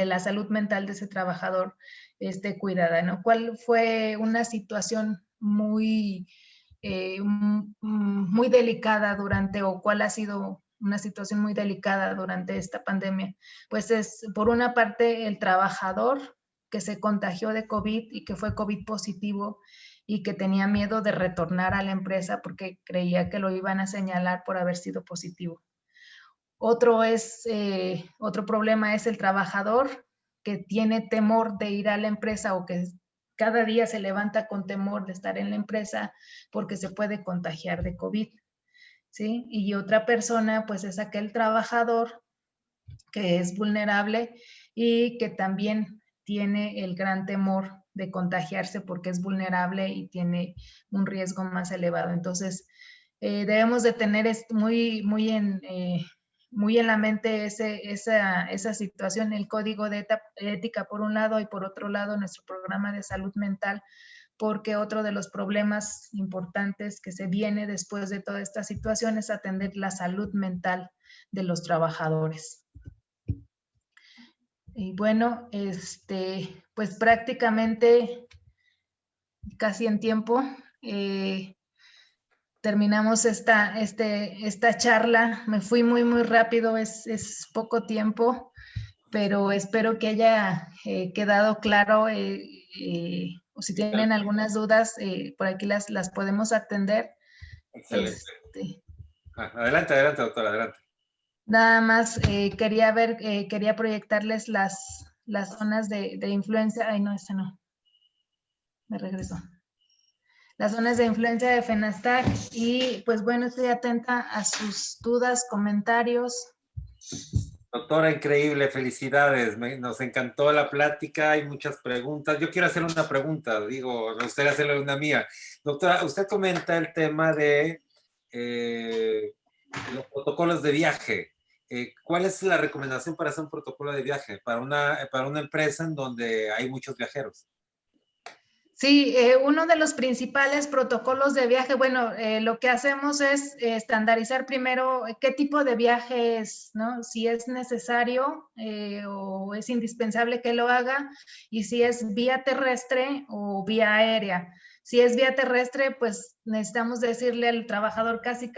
la salud mental de ese trabajador esté cuidada, ¿no? ¿Cuál fue una situación muy delicada durante, o cuál ha sido una situación muy delicada durante esta pandemia? Pues es, por una parte, el trabajador que se contagió de COVID y que fue COVID positivo y que tenía miedo de retornar a la empresa porque creía que lo iban a señalar por haber sido positivo. Otro problema es el trabajador que tiene temor de ir a la empresa o que cada día se levanta con temor de estar en la empresa porque se puede contagiar de COVID, ¿sí? Y otra persona, pues es aquel trabajador que es vulnerable y que también tiene el gran temor de contagiarse porque es vulnerable y tiene un riesgo más elevado. Entonces, debemos de tener muy en la mente esa situación, el código de ética por un lado y por otro lado nuestro programa de salud mental, porque otro de los problemas importantes que se viene después de toda esta situación es atender la salud mental de los trabajadores. Y bueno, pues prácticamente casi en tiempo terminamos esta charla. Me fui muy rápido, es poco tiempo, pero espero que haya quedado claro, o si tienen algunas dudas, por aquí las podemos atender. Excelente. Adelante, doctora, adelante. Nada más quería proyectarles las zonas de influencia. Ay, no, ese no. Me regreso. Las zonas de influencia de FENASTAC y pues bueno, estoy atenta a sus dudas, comentarios. Doctora, increíble, felicidades. Nos encantó la plática, hay muchas preguntas. Yo quiero hacer una pregunta, me gustaría hacerle una mía. Doctora, usted comenta el tema de los protocolos de viaje. ¿Cuál es la recomendación para hacer un protocolo de viaje para una empresa en donde hay muchos viajeros? Sí, uno de los principales protocolos de viaje, bueno, lo que hacemos es estandarizar primero qué tipo de viaje es, ¿no? Si es necesario o es indispensable que lo haga, y si es vía terrestre o vía aérea. Si es vía terrestre, pues necesitamos decirle al trabajador casi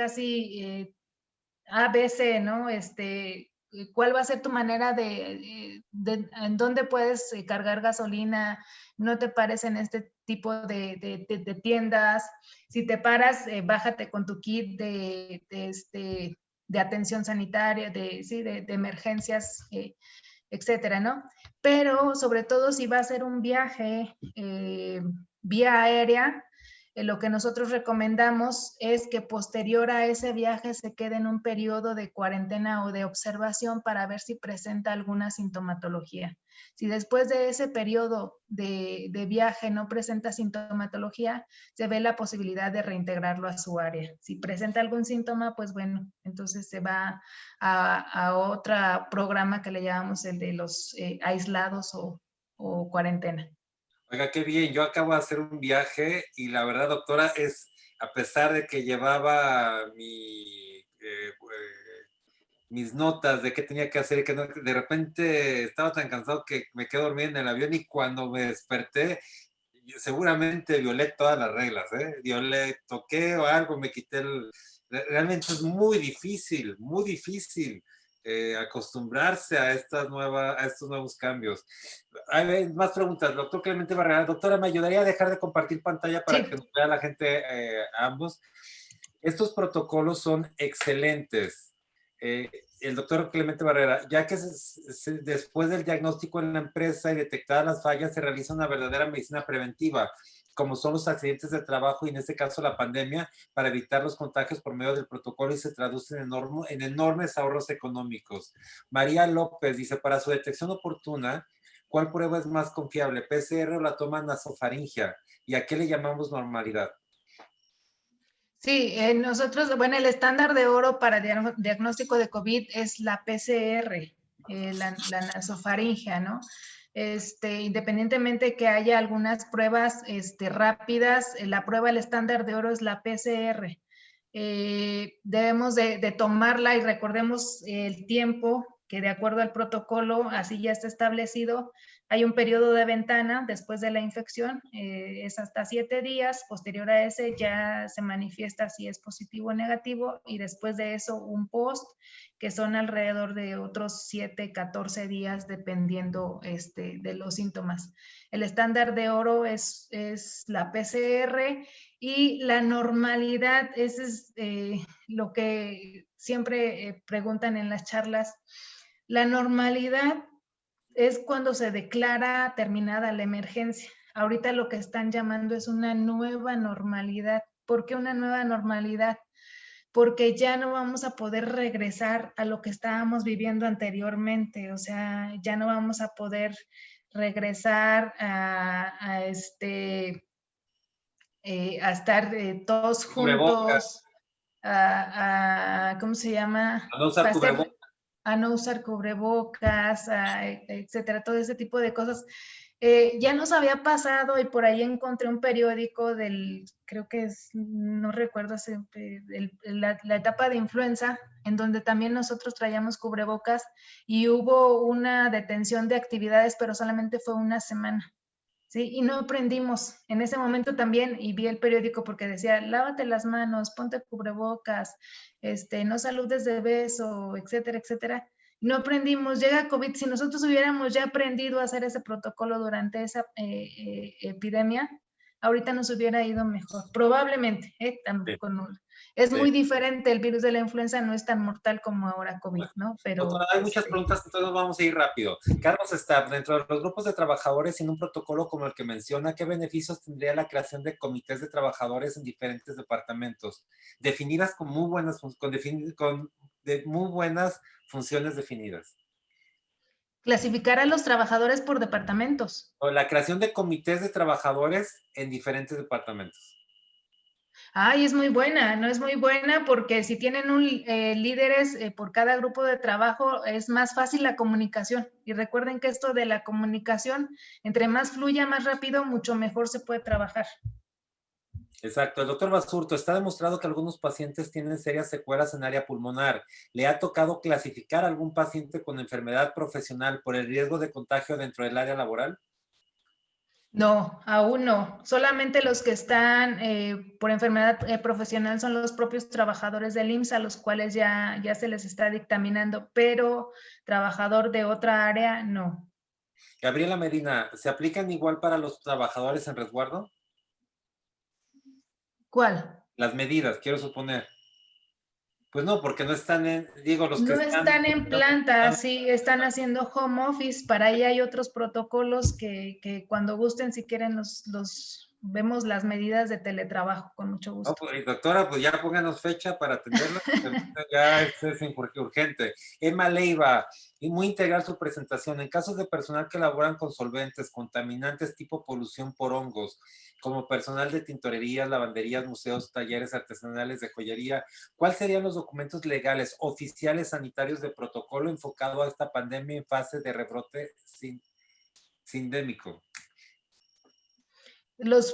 ABC, ¿no? ¿Cuál va a ser tu manera en dónde puedes cargar gasolina? No te pares en este tipo de tiendas. Si te paras, bájate con tu kit de atención sanitaria, de emergencias, etcétera, ¿no? Pero sobre todo si va a ser un viaje vía aérea, lo que nosotros recomendamos es que posterior a ese viaje se quede en un periodo de cuarentena o de observación para ver si presenta alguna sintomatología. Si después de ese periodo de viaje no presenta sintomatología, se ve la posibilidad de reintegrarlo a su área. Si presenta algún síntoma, pues bueno, entonces se va a otro programa que le llamamos el de los aislados o cuarentena. Oiga, qué bien. Yo acabo de hacer un viaje y la verdad, doctora, a pesar de que llevaba mis notas de qué tenía que hacer y que no, de repente estaba tan cansado que me quedé dormido en el avión y cuando me desperté, seguramente violé todas las reglas, toqué o algo, me quité Realmente es muy difícil acostumbrarse a estos nuevos cambios. Hay más preguntas. Doctor Clemente Barrera, doctora, ¿me ayudaría a dejar de compartir pantalla para que nos vea la gente ambos? Estos protocolos son excelentes. El doctor Clemente Barrera, ya que después del diagnóstico en la empresa y detectadas las fallas, se realiza una verdadera medicina preventiva. como son los accidentes de trabajo y en este caso la pandemia, para evitar los contagios por medio del protocolo y se traducen en enormes ahorros económicos. María López dice, para su detección oportuna, ¿cuál prueba es más confiable, PCR o la toma nasofaringea? ¿Y a qué le llamamos normalidad? Sí, nosotros, bueno, el estándar de oro para diagnóstico de COVID es la PCR, la nasofaringea, ¿no? Independientemente que haya algunas pruebas rápidas, la prueba, el estándar de oro es la PCR. Debemos de tomarla y recordemos el tiempo que de acuerdo al protocolo, así ya está establecido, hay un periodo de ventana después de la infección, es hasta 7 días, posterior a ese ya se manifiesta si es positivo o negativo y después de eso un post que son alrededor de otros 7, 14 días dependiendo de los síntomas. El estándar de oro es la PCR y la normalidad, eso es lo que siempre preguntan en las charlas. La normalidad es cuando se declara terminada la emergencia. Ahorita lo que están llamando es una nueva normalidad. ¿Por qué una nueva normalidad? Porque ya no vamos a poder regresar a lo que estábamos viviendo anteriormente, o sea, ya no vamos a poder regresar a estar todos Cubrebocas, juntos, ¿cómo se llama? a no usar cubrebocas. A no usar cubrebocas, etcétera, todo ese tipo de cosas. Ya nos había pasado y por ahí encontré un periódico creo que es, no recuerdo, la etapa de influenza, en donde también nosotros traíamos cubrebocas y hubo una detención de actividades, pero solamente fue una semana. Sí, y no aprendimos en ese momento también, y vi el periódico porque decía, lávate las manos, ponte cubrebocas, no saludes de beso, etcétera, etcétera. No aprendimos, llega COVID, si nosotros hubiéramos ya aprendido a hacer ese protocolo durante esa epidemia, ahorita nos hubiera ido mejor, probablemente, tampoco no. Es muy diferente, el virus de la influenza no es tan mortal como ahora COVID, ¿no? Pero doctora, hay muchas preguntas, entonces vamos a ir rápido. Carlos Staff, dentro de los grupos de trabajadores sin un protocolo como el que menciona, ¿qué beneficios tendría la creación de comités de trabajadores en diferentes departamentos, definidas con muy buenas, muy buenas funciones definidas? clasificar a los trabajadores por departamentos. O la creación de comités de trabajadores en diferentes departamentos. Ay, es muy buena, no es muy buena porque si tienen líderes por cada grupo de trabajo es más fácil la comunicación. Y recuerden que esto de la comunicación, entre más fluya, más rápido, mucho mejor se puede trabajar. Exacto. El doctor Basurto, está demostrado que algunos pacientes tienen serias secuelas en área pulmonar. ¿Le ha tocado clasificar a algún paciente con enfermedad profesional por el riesgo de contagio dentro del área laboral? No, aún no. Solamente los que están por enfermedad profesional son los propios trabajadores del IMSS, a los cuales ya se les está dictaminando, pero trabajador de otra área, no. Gabriela Medina, ¿se aplican igual para los trabajadores en resguardo? ¿Cuál? Las medidas, quiero suponer. Pues no, porque no están los que No están... están en planta, sí, están haciendo home office. Para ahí hay otros protocolos que cuando gusten, si quieren, los vemos las medidas de teletrabajo, con mucho No, gusto. pues, doctora, pues ya pónganos fecha para atenderla, ya es urgente. Emma Leiva, y muy integral su presentación. En casos de personal que laboran con solventes, contaminantes tipo polución por hongos, como personal de tintorerías, lavanderías, museos, talleres artesanales de joyería, ¿cuáles serían los documentos legales, oficiales, sanitarios de protocolo enfocado a esta pandemia en fase de rebrote sindémico?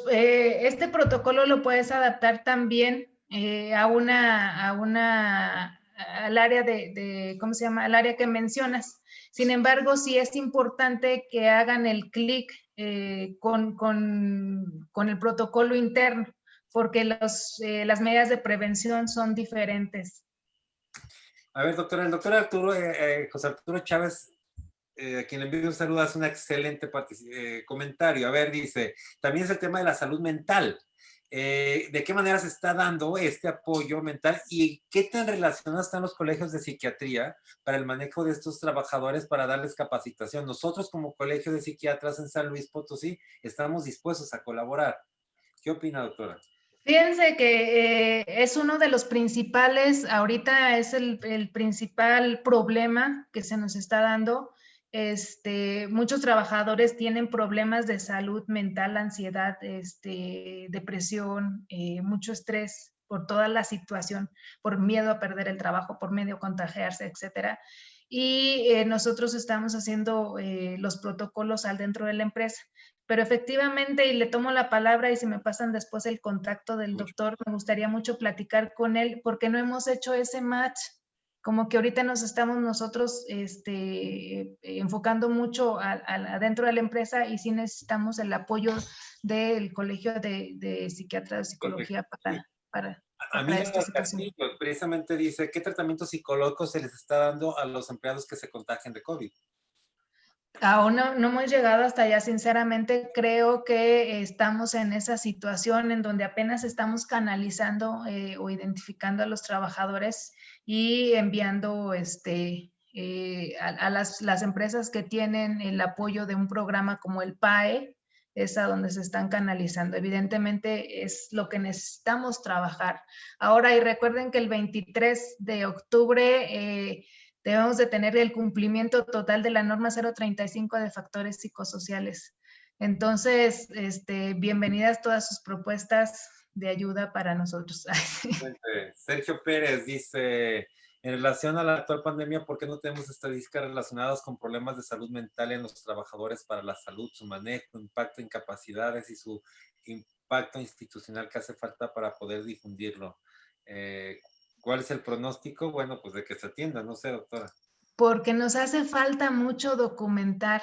Este protocolo lo puedes adaptar también al área ¿cómo se llama? Al área que mencionas. Sin embargo, sí es importante que hagan el clic con el protocolo interno, porque las medidas de prevención son diferentes. A ver, doctora, el doctor José Arturo Chávez, a quien le envío un saludo, hace un excelente comentario. A ver, dice, también es el tema de la salud mental. ¿De qué manera se está dando este apoyo mental y qué tan relacionados están los colegios de psiquiatría para el manejo de estos trabajadores para darles capacitación? Nosotros como Colegio de Psiquiatras en San Luis Potosí estamos dispuestos a colaborar. ¿Qué opina, doctora? Fíjense que es uno de los principales, ahorita es el principal problema que se nos está dando. Muchos trabajadores tienen problemas de salud mental, ansiedad, depresión, mucho estrés por toda la situación, por miedo a perder el trabajo, por miedo a contagiarse, etcétera. Y nosotros estamos haciendo los protocolos al dentro de la empresa. Pero efectivamente, y le tomo la palabra y si me pasan después el contacto del doctor, me gustaría mucho platicar con él porque no hemos hecho ese match. Como que ahorita nos estamos nosotros enfocando mucho adentro de la empresa y sí necesitamos el apoyo del Colegio de Psiquiatras de Psicología para Amiga esta situación. Castillo precisamente dice, ¿qué tratamiento psicológico se les está dando a los empleados que se contagian de COVID? Aún no hemos llegado hasta allá, sinceramente creo que estamos en esa situación en donde apenas estamos canalizando o identificando a los trabajadores y enviando a las empresas que tienen el apoyo de un programa como el PAE, es a donde se están canalizando. Evidentemente es lo que necesitamos trabajar. Ahora, y recuerden que el 23 de octubre debemos de tener el cumplimiento total de la norma 035 de factores psicosociales. Entonces, bienvenidas todas sus propuestas de ayuda para nosotros. Sergio Pérez dice, en relación a la actual pandemia, ¿por qué no tenemos estadísticas relacionadas con problemas de salud mental en los trabajadores para la salud, su manejo, impacto en capacidades y su impacto institucional que hace falta para poder difundirlo? ¿Cuál es el pronóstico? Bueno, pues de que se atienda, no sé, doctora. Porque nos hace falta mucho documentar,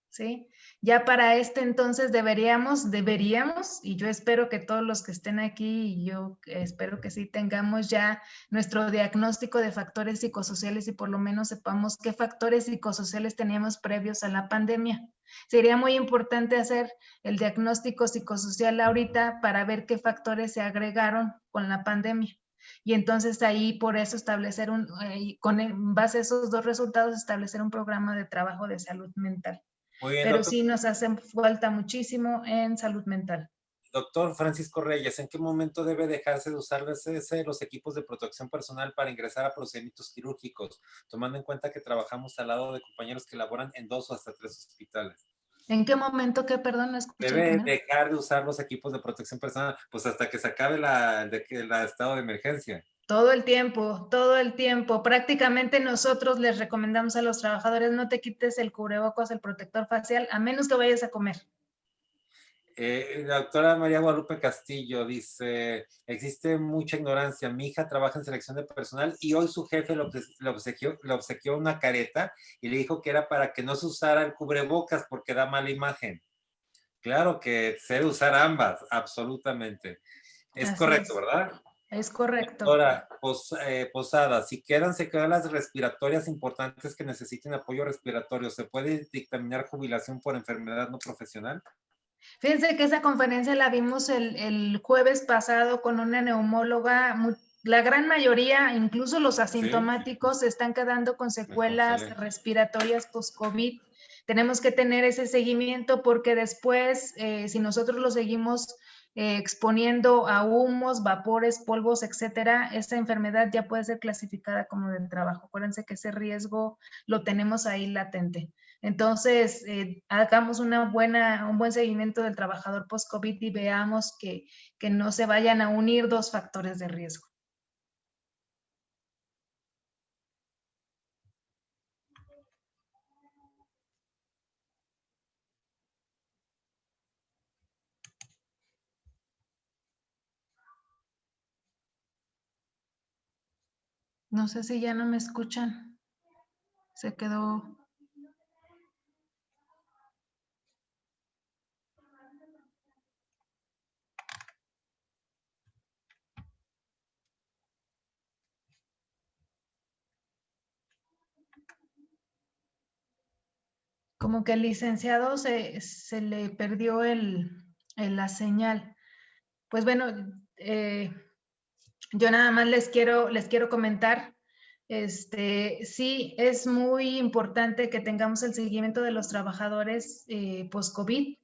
¿sí? Ya para entonces deberíamos, y yo espero que todos los que estén aquí, y yo espero que sí tengamos ya nuestro diagnóstico de factores psicosociales y por lo menos sepamos qué factores psicosociales teníamos previos a la pandemia. Sería muy importante hacer el diagnóstico psicosocial ahorita para ver qué factores se agregaron con la pandemia. Y entonces ahí por eso establecer con base a esos dos resultados, establecer un programa de trabajo de salud mental. Muy bien, Pero doctor. sí nos hace falta muchísimo en salud mental. Doctor Francisco Reyes, ¿en qué momento debe dejarse de usar los equipos de protección personal para ingresar a procedimientos quirúrgicos, tomando en cuenta que trabajamos al lado de compañeros que laboran en 2 o hasta 3 hospitales? ¿En qué momento qué? Perdón, no escuché el Debe primero. dejar de usar los equipos de protección personal, pues hasta que se acabe el estado de emergencia. Todo el tiempo, todo el tiempo. Prácticamente nosotros les recomendamos a los trabajadores no te quites el cubrebocas, el protector facial, a menos que vayas a comer. La doctora María Guadalupe Castillo dice, existe mucha ignorancia. Mi hija trabaja en selección de personal y hoy su jefe le obsequió una careta y le dijo que era para que no se usara el cubrebocas porque da mala imagen. Claro que se debe usar ambas, absolutamente. Es Así correcto, es. ¿verdad? Es correcto. Doctora Posada, si quedan secuelas respiratorias importantes que necesiten apoyo respiratorio, ¿se puede dictaminar jubilación por enfermedad no profesional? Fíjense que esa conferencia la vimos el jueves pasado con una neumóloga. La gran mayoría, incluso los asintomáticos, se están quedando con secuelas respiratorias post-COVID. Tenemos que tener ese seguimiento porque después, si nosotros lo seguimos exponiendo a humos, vapores, polvos, etcétera, esa enfermedad ya puede ser clasificada como del trabajo. Acuérdense que ese riesgo lo tenemos ahí latente. Entonces, hagamos un buen seguimiento del trabajador post-COVID y veamos que no se vayan a unir dos factores de riesgo. No sé si ya no me escuchan. Se quedó. Como que el licenciado se le perdió la señal. Pues bueno, yo nada más les quiero comentar, sí, es muy importante que tengamos el seguimiento de los trabajadores post-COVID.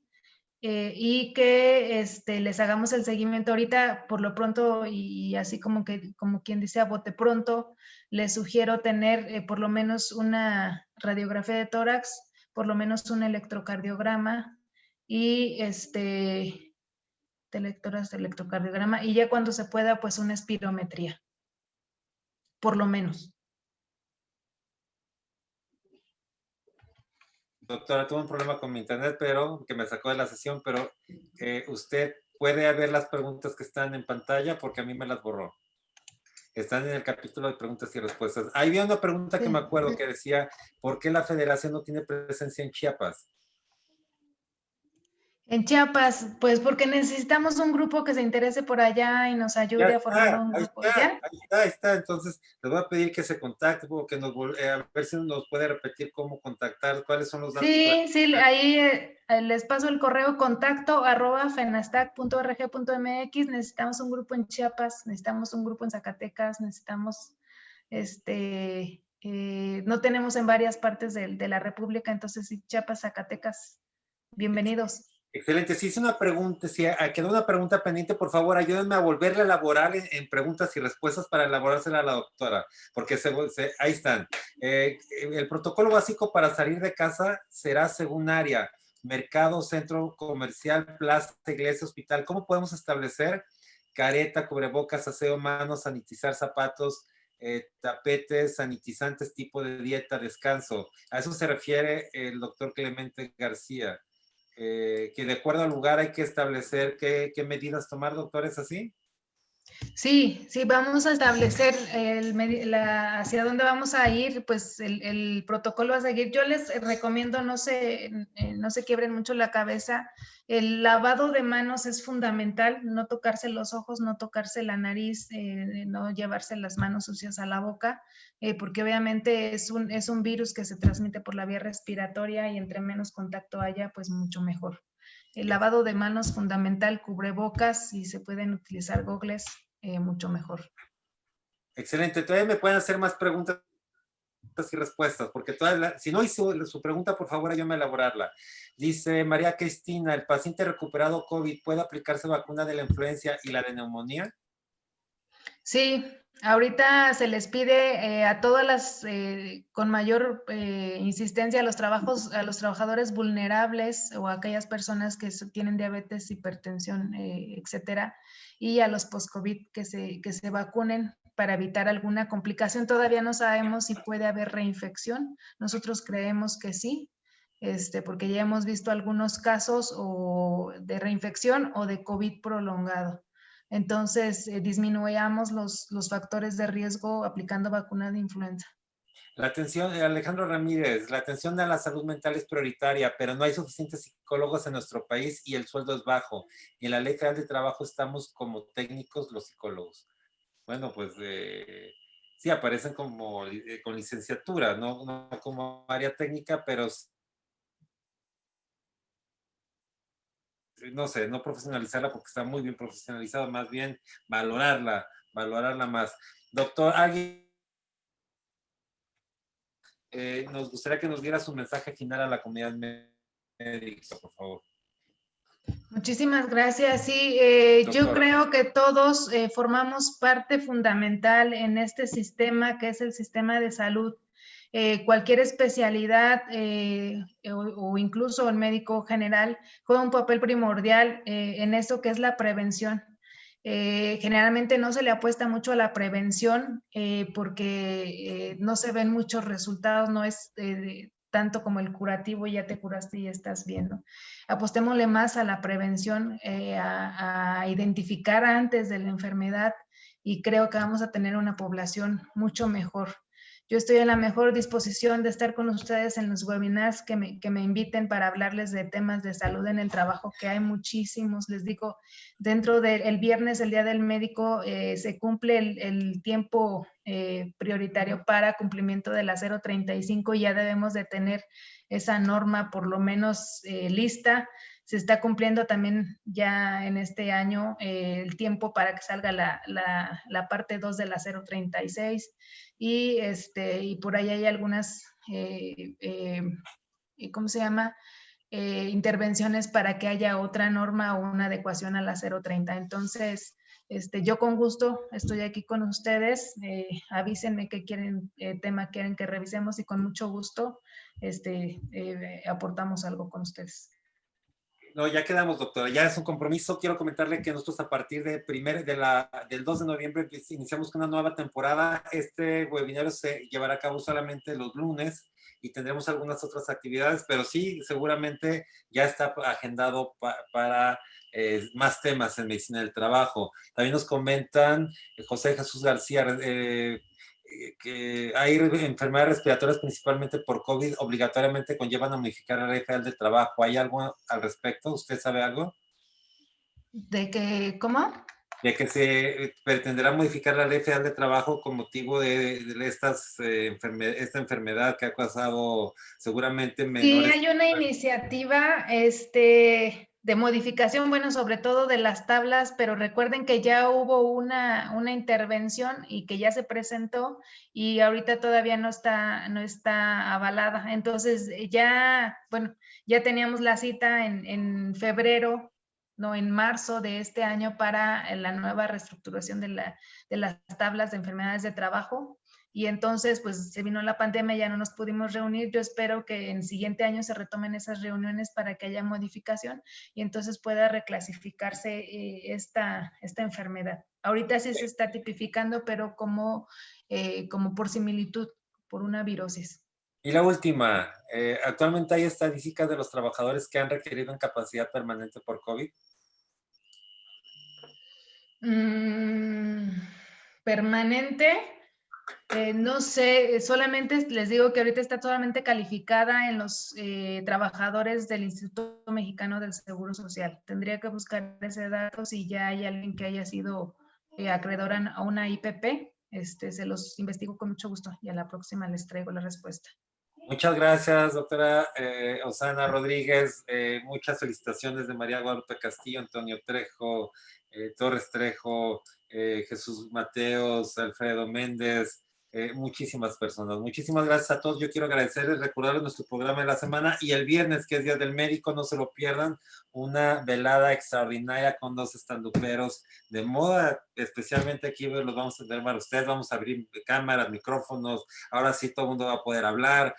y que les hagamos el seguimiento ahorita por lo pronto y así como quien dice a bote pronto, les sugiero tener por lo menos una radiografía de tórax, por lo menos un electrocardiograma y de tórax, de electrocardiograma y ya cuando se pueda pues una espirometría, por lo menos. Doctora, tuve un problema con mi internet, pero que me sacó de la sesión, pero usted puede ver las preguntas que están en pantalla porque a mí me las borró. Están en el capítulo de preguntas y respuestas. Ahí había una pregunta que me acuerdo que decía, ¿por qué la federación no tiene presencia en Chiapas? En Chiapas, pues porque necesitamos un grupo que se interese por allá y nos ayude a formar un grupo. ¿Ya? Ahí está. Entonces, les voy a pedir que se contacte, porque a ver si nos puede repetir cómo contactar, cuáles son los datos. Sí, ahí les paso el correo contacto@fenastac.org.mx. Necesitamos un grupo en Chiapas, necesitamos un grupo en Zacatecas, necesitamos, no tenemos en varias partes de la República, entonces sí, Chiapas, Zacatecas, bienvenidos. Excelente. Si hice una pregunta, si quedó una pregunta pendiente, por favor, ayúdenme a volverla a elaborar en preguntas y respuestas para elaborársela a la doctora, porque ahí están. El protocolo básico para salir de casa será según área, mercado, centro comercial, plaza, iglesia, hospital. ¿Cómo podemos establecer careta, cubrebocas, aseo, manos, sanitizar zapatos, tapetes, sanitizantes, tipo de dieta, descanso? A eso se refiere el doctor Clemente García. Que de acuerdo al lugar hay que establecer qué medidas tomar, doctor, ¿es así? Sí, vamos a establecer hacia dónde vamos a ir, pues el protocolo a seguir. Yo les recomiendo, no se quiebren mucho la cabeza, el lavado de manos es fundamental, no tocarse los ojos, no tocarse la nariz, no llevarse las manos sucias a la boca, porque obviamente es un virus que se transmite por la vía respiratoria y entre menos contacto haya, pues mucho mejor. El lavado de manos fundamental, cubrebocas, y se pueden utilizar gogles, mucho mejor. Excelente. Todavía me pueden hacer más preguntas y respuestas, porque si no hizo su pregunta, por favor, ayúdame a elaborarla. Dice María Cristina, ¿el paciente recuperado COVID puede aplicarse vacuna de la influenza y la de neumonía? Sí, ahorita se les pide a todas las, con mayor insistencia a los trabajadores vulnerables o a aquellas personas que tienen diabetes, hipertensión, etcétera, y a los post-COVID que se vacunen para evitar alguna complicación. Todavía no sabemos si puede haber reinfección. Nosotros creemos que sí, porque ya hemos visto algunos casos o de reinfección o de COVID prolongado. Entonces, disminuyamos los factores de riesgo aplicando vacuna de influenza. La atención, Alejandro Ramírez, la atención a la salud mental es prioritaria, pero no hay suficientes psicólogos en nuestro país y el sueldo es bajo. Y en la Ley Federal de Trabajo estamos como técnicos los psicólogos. Bueno, pues sí aparecen como con licenciatura, no como área técnica, pero no sé, no profesionalizarla porque está muy bien profesionalizada, más bien valorarla más. Doctor Agui, nos gustaría que nos diera su mensaje final a la comunidad médica, por favor. Muchísimas gracias. Sí, yo creo que todos formamos parte fundamental en este sistema que es el sistema de salud. Cualquier especialidad o incluso el médico general juega un papel primordial en esto que es la prevención. Generalmente no se le apuesta mucho a la prevención porque no se ven muchos resultados, no es tanto como el curativo, ya te curaste y ya estás viendo. Apostémosle más a la prevención, a identificar antes de la enfermedad y creo que vamos a tener una población mucho mejor. Yo estoy en la mejor disposición de estar con ustedes en los webinars que me inviten para hablarles de temas de salud en el trabajo, que hay muchísimos. Les digo, dentro del viernes, el Día del Médico, se cumple el tiempo prioritario para cumplimiento de la 035 y ya debemos de tener esa norma por lo menos lista. Se está cumpliendo también ya en este año el tiempo para que salga la parte 2 de la 036 y por ahí hay algunas, ¿cómo se llama? intervenciones para que haya otra norma o una adecuación a la 030. Entonces, yo con gusto estoy aquí con ustedes. Avísenme qué tema quieren que revisemos y con mucho gusto aportamos algo con ustedes. No, ya quedamos, doctora. Ya es un compromiso. Quiero comentarle que nosotros a partir del 2 de noviembre iniciamos con una nueva temporada. Este webinario se llevará a cabo solamente los lunes y tendremos algunas otras actividades, pero sí, seguramente ya está agendado para más temas en medicina del trabajo. También nos comentan José Jesús García, que hay enfermedades respiratorias principalmente por COVID, obligatoriamente conllevan a modificar la ley federal del trabajo. ¿Hay algo al respecto? ¿Usted sabe algo? ¿De que cómo? De que se pretenderá modificar la ley federal de trabajo con motivo de esta enfermedad que ha causado seguramente Sí, menores. hay una iniciativa de modificación, bueno, sobre todo de las tablas, pero recuerden que ya hubo una intervención y que ya se presentó y ahorita todavía no está avalada. Entonces, bueno, ya teníamos la cita en febrero, no, en marzo de este año para la nueva reestructuración de las tablas de enfermedades de trabajo. Y entonces, pues se vino la pandemia, ya no nos pudimos reunir. Yo espero que en el siguiente año se retomen esas reuniones para que haya modificación y entonces pueda reclasificarse esta enfermedad. Ahorita sí se está tipificando, pero como por similitud, por una virosis. Y la última, actualmente hay estadísticas de los trabajadores que han requerido incapacidad permanente por COVID. Permanente. No sé, solamente les digo que ahorita está solamente calificada en los trabajadores del Instituto Mexicano del Seguro Social. Tendría que buscar ese dato si ya hay alguien que haya sido acreedor a una IPP. Se los investigo con mucho gusto y a la próxima les traigo la respuesta. Muchas gracias, doctora Osana Rodríguez. Muchas felicitaciones de María Guadalupe Castillo, Antonio Trejo, Torres Trejo, Jesús Mateos, Alfredo Méndez, muchísimas personas. Muchísimas gracias a todos. Yo quiero agradecerles, recordarles nuestro programa de la semana y el viernes, que es Día del Médico, no se lo pierdan, una velada extraordinaria con dos estanduperos de moda, especialmente aquí los vamos a tener para ustedes, vamos a abrir cámaras, micrófonos, ahora sí todo el mundo va a poder hablar,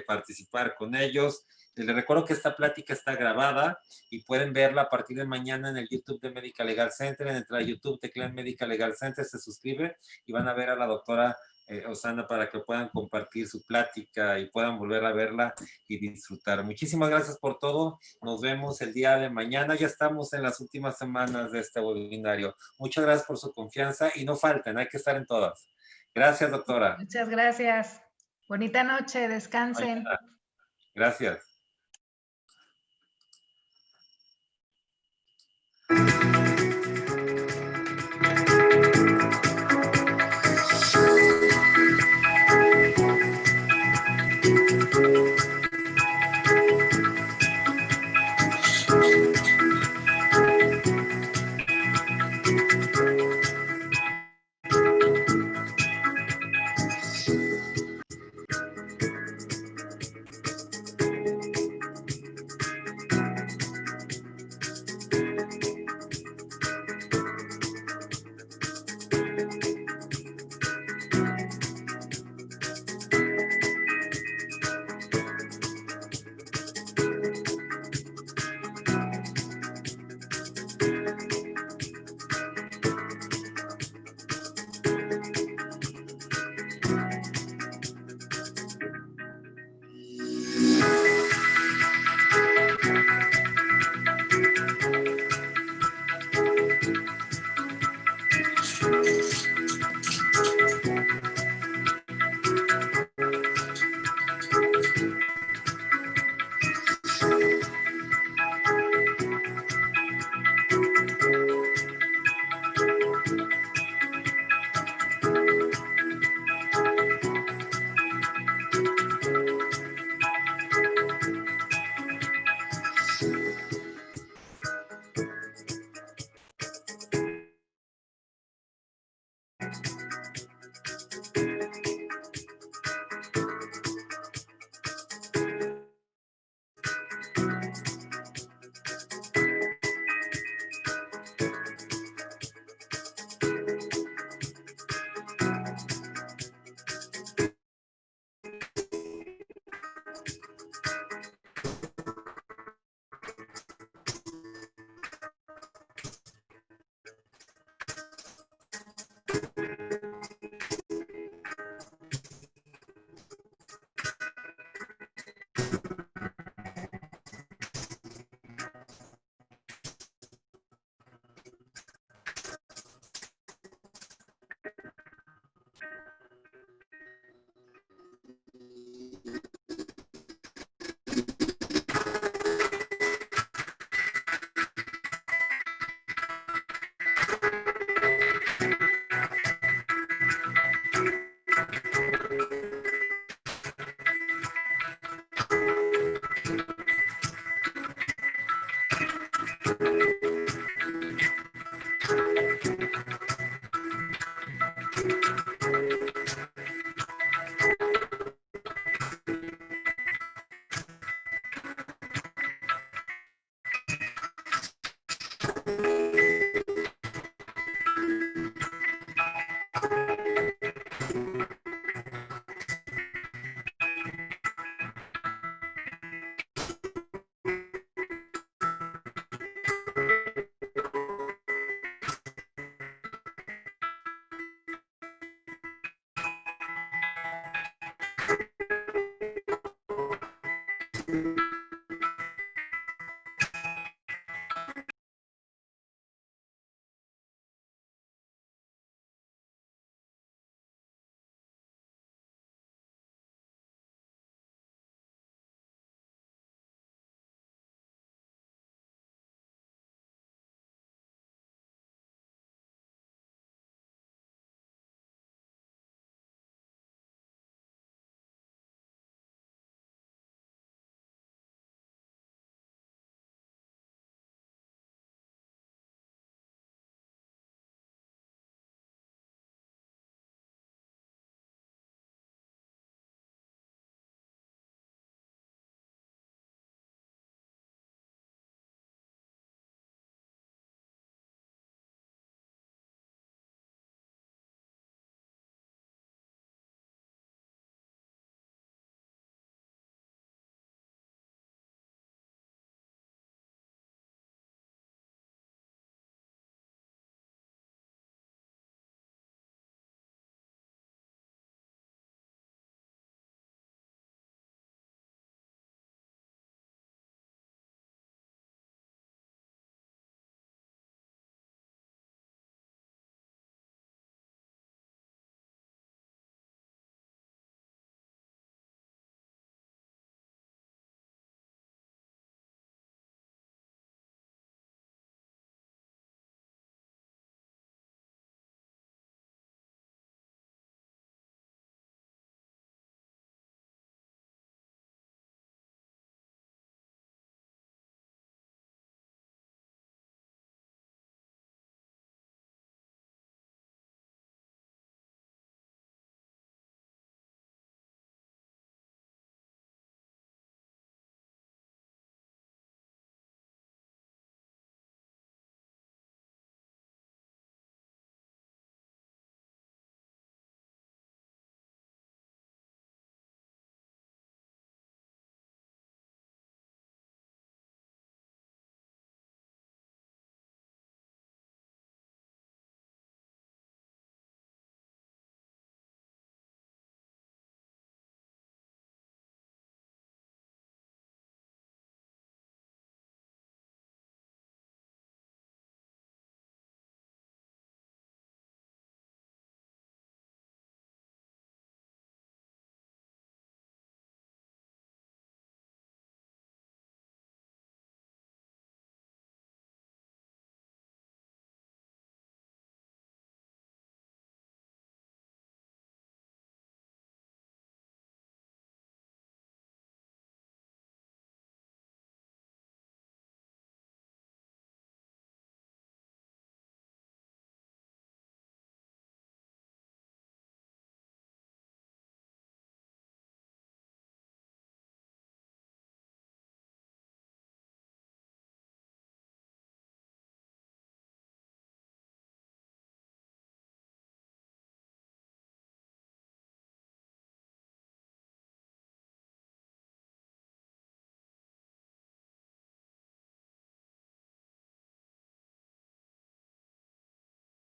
participar con ellos. Les recuerdo que esta plática está grabada y pueden verla a partir de mañana en el YouTube de Medical Legal Center. Entran a YouTube, teclean Medical Legal Center, se suscriben y van a ver a la doctora Osana para que puedan compartir su plática y puedan volver a verla y disfrutar. Muchísimas gracias por todo. Nos vemos el día de mañana. Ya estamos en las últimas semanas de este webinario. Muchas gracias por su confianza y no falten, hay que estar en todas. Gracias, doctora. Muchas gracias. Bonita noche, descansen. Gracias.